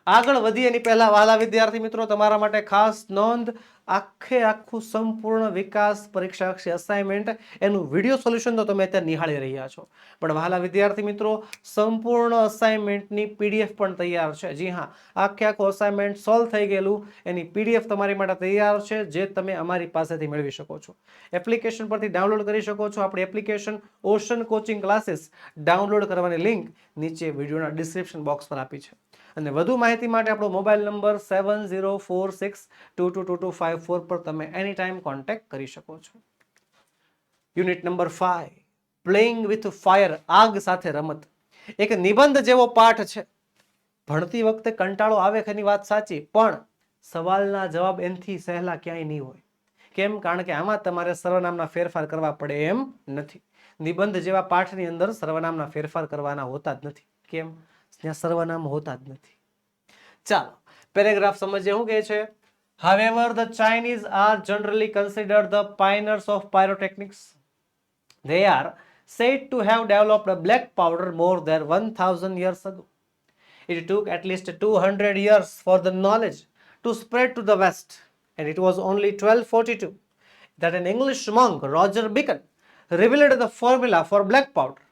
આગળ વધી એની પહેલા વહાલા વિદ્યાર્થી મિત્રો, તમારા માટે ખાસ નોંધ. આખું સંપૂર્ણ વિકાસ પરીક્ષાક્ષી અસાઇનમેન્ટ એનું વિડીયો સોલ્યુશન તો તમે અત્યારે નિહાળી રહ્યા છો. પણ વહાલા વિદ્યાર્થી મિત્રો, સંપૂર્ણ અસાઇનમેન્ટની પીડીએફ પણ તૈયાર છે. જી હા, આખું અસાઇનમેન્ટ સોલ્વ થઈ ગયેલું એની પીડીએફ તમારી માટે તૈયાર છે, જે તમે અમારી પાસેથી મેળવી શકો છો. એપ્લિકેશન પરથી ડાઉનલોડ કરી શકો છો. આપણી application ocean coaching classes download કરવાની લિંક નીચે વિડીયોના ડિસ્ક્રિપ્શન બોક્સ પર આપી છે. અને વધુ માહિતી માટે આપણો મોબાઈલ નંબર 7046222254 પર તમે એની ટાઈમ કોન્ટેક્ટ કરી શકો છો. Unit number 5, playing with fire. આગ સાથે રમત. એક નિબંધ જેવો પાઠ છે. ભણતી વખતે કંટાળો આવે એની વાત સાચી, પણ સવાલના જવાબ એનથી સહેલા ક્યાંય નહીં હોય. કેમ? કારણ કે આમાં તમારે સર્વનામના ફેરફાર કરવા પડે એમ નથી. નિબંધ જેવા પાઠની અંદર સર્વનામના ફેરફાર કરવાના હોતા જ નથી. કેમ? ત્યાં સર્વનામ હોતા જ નથી. ચાલો પેરેગ્રાફ સમજીએ. શું કહે છે? However, the Chinese are generally considered the pioneers of pyrotechnics. They are said to have developed a black powder more than 1000 years ago. It took at least 200 years for the knowledge to spread to the West, and it was only 1242 that an English monk, Roger Bacon, revealed the formula for black powder.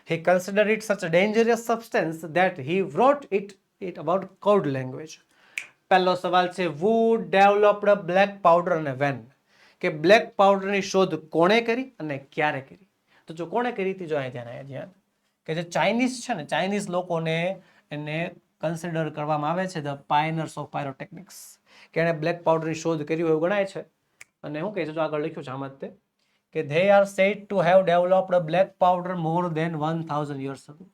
He considered it such a dangerous substance that he wrote it about code language. પહેલો સવાલ છે who developed black powder અને when? કે black પાવડરની શોધ કોણે કરી અને ક્યારે કરી? તો જો કોણે કરી હતી, જો અહીંયા ધ્યાન કે જે ચાઇનીઝ છે ને, ચાઇનીઝ લોકોને એને કન્સિડર કરવામાં આવે છે ધ પાયનર્સ ઓફ પાયરોટેકનિક્સ, કે એણે બ્લેક પાવડરની શોધ કરી એવું ગણાય છે. અને શું કહે છે, જો આગળ લખ્યું છે આમાં તે કે they are said to have developed a black powder more than 1000 years ago.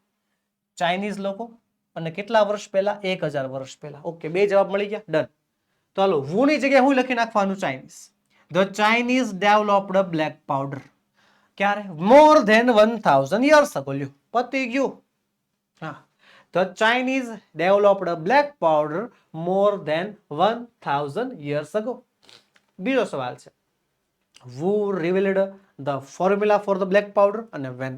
Chinese લોકો અને કેટલા વર્ષ પહેલા? 1000 વર્ષ પહેલા. ઓકે, બે જવાબ મળી ગયા. ડન. તો હાલો, who ની જગ્યાએ હું લખી નાખવાનું? Chinese. The Chinese developed a black powder. ક્યારે? more than 1000 years ago. લ્યો, પતી ગયું. હા, the Chinese developed a black powder more than 1000 years ago. બીજો સવાલ છે, who revealed the formula for the black powder અને when?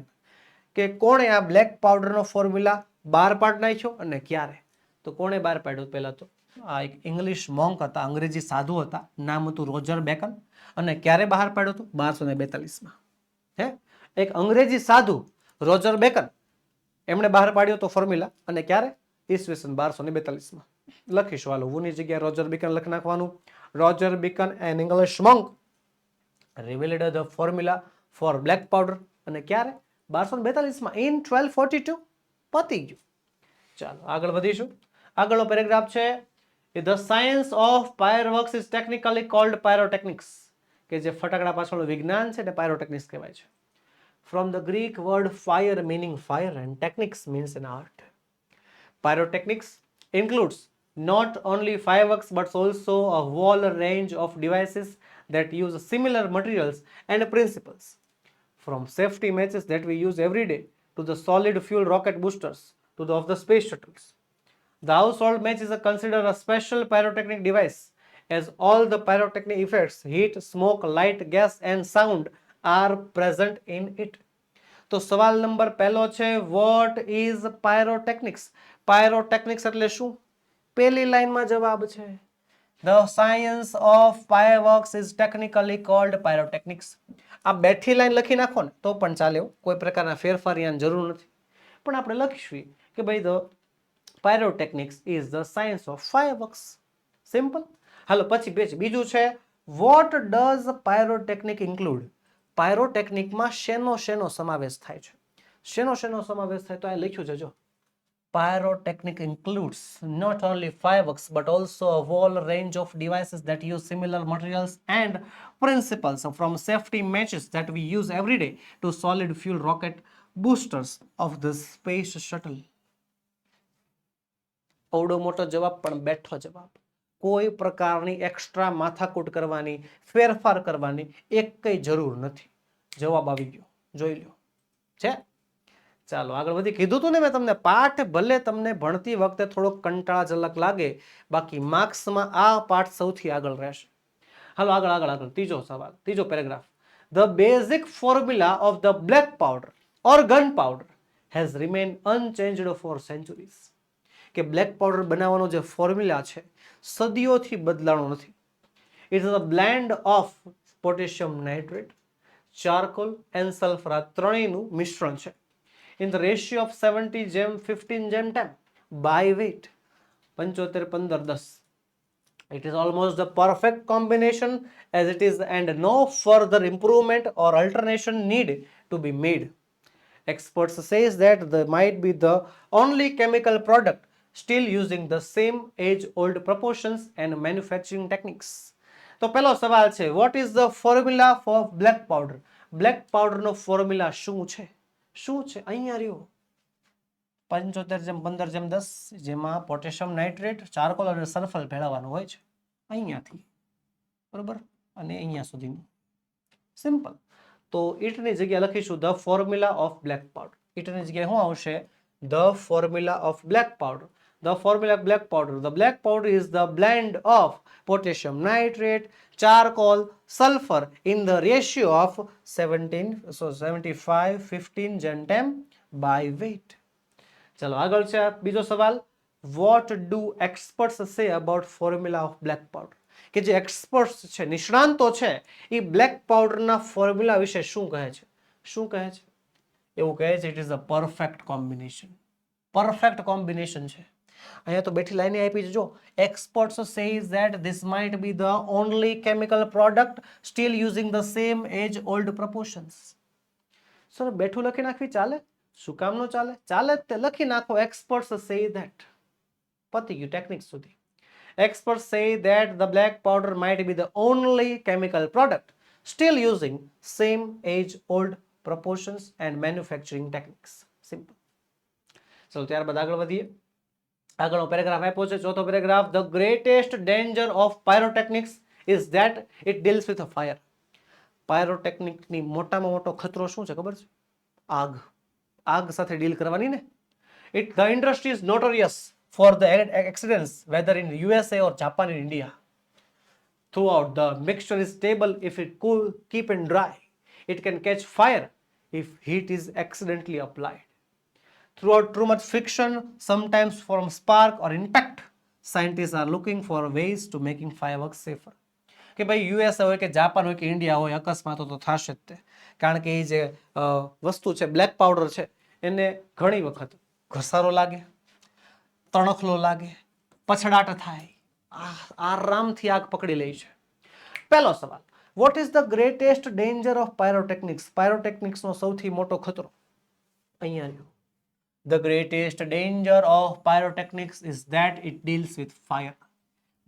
કે કોણે આ બ્લેક પાવડરનો ફોર્મ્યુલા બહાર પાડી નાખ્યો અને ક્યારે? તો કોણે બહાર પાડ્યો? પહેલા તો આ એક ઇંગ્લિશ મોન્ક હતા, અંગ્રેજી સાધુ હતા, નામ હતું રોજર બેકન. અને ક્યારે બહાર પાડ્યો હતો? 1242 માં. હે, એક અંગ્રેજી સાધુ રોજર બેકન, એમણે બહાર પાડ્યો તો ફોર્મ્યુલા. અને ક્યારે? ઈસવીસન 1242 માં. લખીશું, હાલો, વુની જગ્યાએ રોજર બેકન લખી નાખવાનું. Roger bacon N English monk revealed the formula for black powder અને ક્યારે? 1242 માં, in 1242. પતી ગયું. ચાલો આગળ વધીશું. આગળનો પેરેગ્રાફ છે, the science of fireworks is technically called pyrotechnics, કે જે ફટાકડા પાછળનું વિજ્ઞાન છે તે પાયરોટેકનિક્સ કહેવાય છે. From the Greek word fire meaning fire and techniques means an art. Pyrotechnics includes not only fireworks but also a whole range of devices that use similar materials and principles, from safety matches that we use every day to the solid fuel rocket boosters to the of the space shuttles. The household match is considered a special pyrotechnic device, as all the pyrotechnic effects, heat, smoke, light, gas and sound are present in it. તો સવાલ number પહેલો છે, what is pyrotechnics? Pyrotechnics એટલે શું? પહેલી લાઈનમાં જવાબ છે. The science of fireworks is technically called pyrotechnics. આ બેઠી લાઈન લખી નાખો ને તો પણ ચાલે, કોઈ પ્રકારના ફેરફાર યાની જરૂર નથી. પણ આપણે લખીશું કે ભાઈ the pyrotechnics is the science of fireworks. Simple. હાલો પછી બીજું છે, what does pyrotechnic include? પાયરોટેકનિકમાં શેનો સમાવેશ થાય છે? શેનો સમાવેશ થાય? તો આ લખ્યું છે જો, pyrotechnic includes not only fireworks but also a whole range of devices that use similar materials and principles, from safety matches that we use every day to solid fuel rocket boosters of the space shuttle. ઓવડો મોટો જવાબ પણ બેઠો જવાબ. કોઈ પ્રકારની extra માથાકૂટ કરવાની, ફેરફાર કરવાની એક કઈ જરૂર નથી. જવાબ આવી ગયો, જોઈ લ્યો છે. ચાલો આગળ વધી. કીધું તું ને મેં તમને, પાઠ ભલે તમને ભણતી વખતે થોડો કંટાળાજનક લાગે, બાકી માર્ક્સમાં આ પાઠ સૌથી આગળ રહેશે. હાલો આગળ. ત્રીજો સવાલ, ત્રીજો paragraph. The basic formula of the black powder or gunpowder has remained unchanged for centuries. કે બ્લેક પાવડર બનાવવાનો જે ફોર્મ્યુલા છે સદીઓથી બદલાણો નથી. It is a blend of potassium nitrate, charcoal and sulfur, આ ત્રણેયનું મિશ્રણ છે. In the ratio of 70:15:10 by weight, 75:15:10. It is almost the perfect combination as it is, and no further improvement or alternation need to be made. Experts says that there might be the only chemical product still using the same age-old proportions and manufacturing techniques. તો પહેલો સવાલ છે, what is the formula for black powder? Black પાવડરનો formula શું છે? શું છે? અહીંયા રહ્યો 75:15:10, જેમાં પોટેશિયમ નાઇટ્રેટ, ચારકોલ અને સલ્ફર ભેળવવાનું હોય છે અહીંયાથી, બરોબર, અને અહીંયા સુધીનું. સિમ્પલ. તો ઇટની જગ્યાએ લખીશું the formula of black powder. ઇટની જગ્યાએ શું આવશે? The formula of black powder. The formula of black powder. The black powder is the blend of potassium nitrate, charcoal, sulfur in the ratio of 75:15:10 by weight. ચલો આગળ છે બીજો સવાલ. What do experts say about formula of black powder? કે જે experts છે, નિષ્ણાંતો છે, એ બ્લેક પાવડરના ફોર્મ્યુલા વિશે શું કહે છે? શું કહે છે? એવું કહે છે, it is a perfect combination. Perfect combination છે. અહીંયા તો બેઠી લાઈને આપી છે જો, experts says that this might be the only chemical product still using the same age old proportions. Sir બેઠું લખી નાખવી ચાલે? શું કામ નો ચાલે? ચાલે તે લખી નાખો, experts say that. પતી ગયું ટેકનિક્સ સુધી. Experts say that the black powder might be the only chemical product still using same age old proportions and manufacturing techniques. Simple. ચલો ત્યારબાદ આગળ વધીએ. આગળનો પેરેગ્રાફ આપ્યો છે, ચોથો paragraph. The greatest danger of pyrotechnics is that it deals with a fire. પાયરોટેકનિકની મોટામાં મોટો ખતરો શું છે ખબર છે? આગ. આગ સાથે ડીલ કરવાની ને. The industry is notorious for the accidents whether in USA or Japan in India. Throughout, the mixture is stable if it cool, keep and dry. It can catch fire if heat is accidentally applied. Throughout too much friction, sometimes from spark or impact, scientists are looking for ways to making fireworks safer. કે ભાઈ US હોય કે Japan હોય કે India હોય, અકસ્માતો તો થશે જ તે. કારણ કે એ જે વસ્તુ છે બ્લેક પાવડર છે એને ઘણી વખત ઘસારો લાગે, તણખલો લાગે, પછડાટ થાય, આરામથી આગ પકડી લે છે. પહેલો સવાલ, what is the greatest danger of pyrotechnics? પાયરોટેકનિક્સનો સૌથી મોટો ખતરો અહીંયા રહ્યો. The greatest danger of pyrotechnics is that it deals with fire.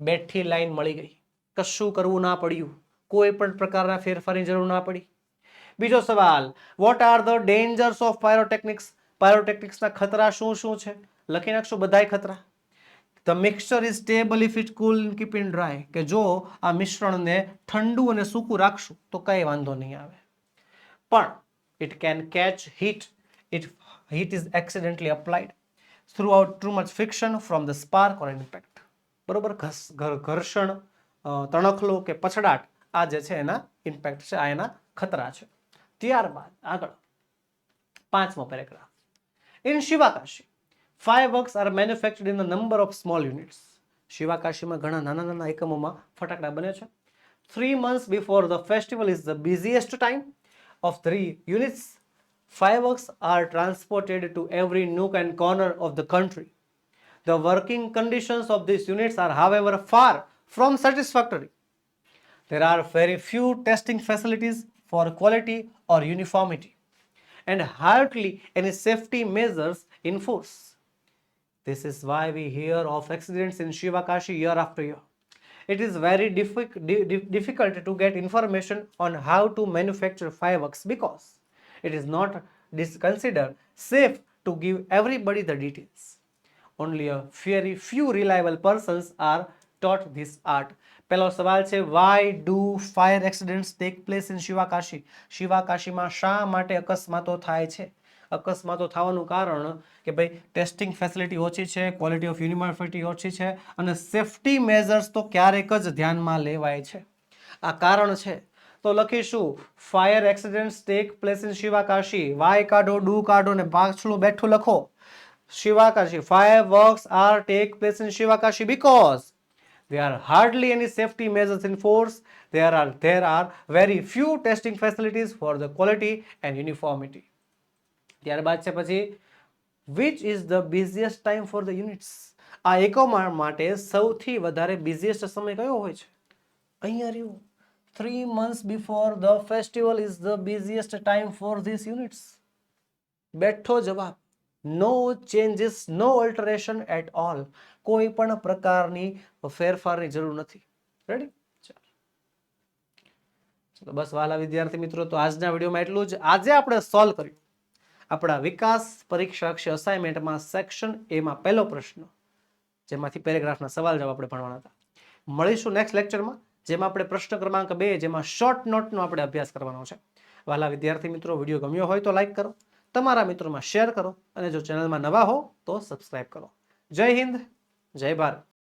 બેઠી લાઈન મળી ગઈ, કશું કરવું ના પડ્યું, કોઈ પણ પ્રકારના ફેરફારની જરૂર ના પડી. બીજો સવાલ, what are the dangers of pyrotechnics? પાયરોટેકનિક્સના ખતરા શું શું છે? લખી નાખશો બધાય ખતરા. The mixture is stable if it cool and keep it dry. કે જો આ મિશ્રણને ઠંડુ અને સૂકું રાખશું તો કઈ વાંધો નહીં આવે. પણ it can catch heat if heat is accidentally applied throughout too much friction from the spark or impact. બરોબર, ઘર્ષણ, તણખલો કે પછડાટ આ જે છે એના ઇમ્પેક્ટ છે, આ એના ખતરા છે. ત્યારબાદ આગળ 5મો paragraph. In Shivakashi, fireworks are manufactured in a number of small units. શિવાકાશીમાં ઘણા નાના નાના એકમોમાં ફટાકડા બને છે. 3 months before the festival is the busiest time of 3 units. Fireworks are transported to every nook and corner of the country. The working conditions of these units are, however, far from satisfactory. There are very few testing facilities for quality or uniformity, and hardly any safety measures in force. This is why we hear of accidents in Shivakashi year after year. It is very difficult to get information on how to manufacture fireworks because it is not considered safe to give everybody the details. Only a very few reliable persons are taught this art. પહેલો સવાલ છે, why do fire accidents take place in Shivakashi? શિવાકાશીમાં શા માટે અકસ્માતો થાય છે? અકસ્માતો થવાનું કારણ કે ભાઈ ટેસ્ટિંગ ફેસિલિટી ઓછી છે, ક્વોલિટી ઓફ યુનિફોર્મિટી ઓછી છે અને સેફટી મેઝર્સ તો ક્યારેક જ ધ્યાનમાં લેવાય છે. આ કારણ છે. તો લખીશું fire accidents take place in Sivakasi. Why કાઢો, ડુ કાઢો ને પાછલું બેઠું લખો. Sivakasi, fireworks are take place in Shivakashi because there are hardly any safety measures in force. There are very few testing facilities for the quality and uniformity. ત્યારબાદ છે પછી which is the busiest time for the units? આ એકમો માટે સૌથી વધારે busiest સમય કયો હોય છે? અહીંયા રહ્યું. 3 months before the festival is the busiest time for these units. બેઠો જવાબ. No changes, no alteration at all. કોઈ પણ પ્રકારની ફેરફારની જરૂર નથી. રેડી? ચાલો બસ વાલા વિદ્યાર્થી મિત્રો, તો આજના વિડીયોમાં એટલું જ. આજે આપણે સોલ્વ કર્યું આપણા વિકાસ પરીક્ષા અક્ષય અસાઇનમેન્ટમાં સેક્શન એમાં પહેલો પ્રશ્ન, જેમાંથી પેરેગ્રાફના સવાલ જવાબ આપણે ભણવાના હતા. મળીશું નેક્સ્ટ લેક્ચરમાં, જેમાં આપણે પ્રશ્ન ક્રમાંક 2, જેમાં શોર્ટ નોટનો આપણે અભ્યાસ કરવાનો છે. વાલા વિદ્યાર્થી મિત્રો, વિડીયો ગમ્યો હોય તો લાઈક કરો, તમારા મિત્રોમાં શેર કરો અને જો ચેનલમાં નવા હો તો સબસ્ક્રાઇબ કરો. જય હિન્દ, જય ભારત.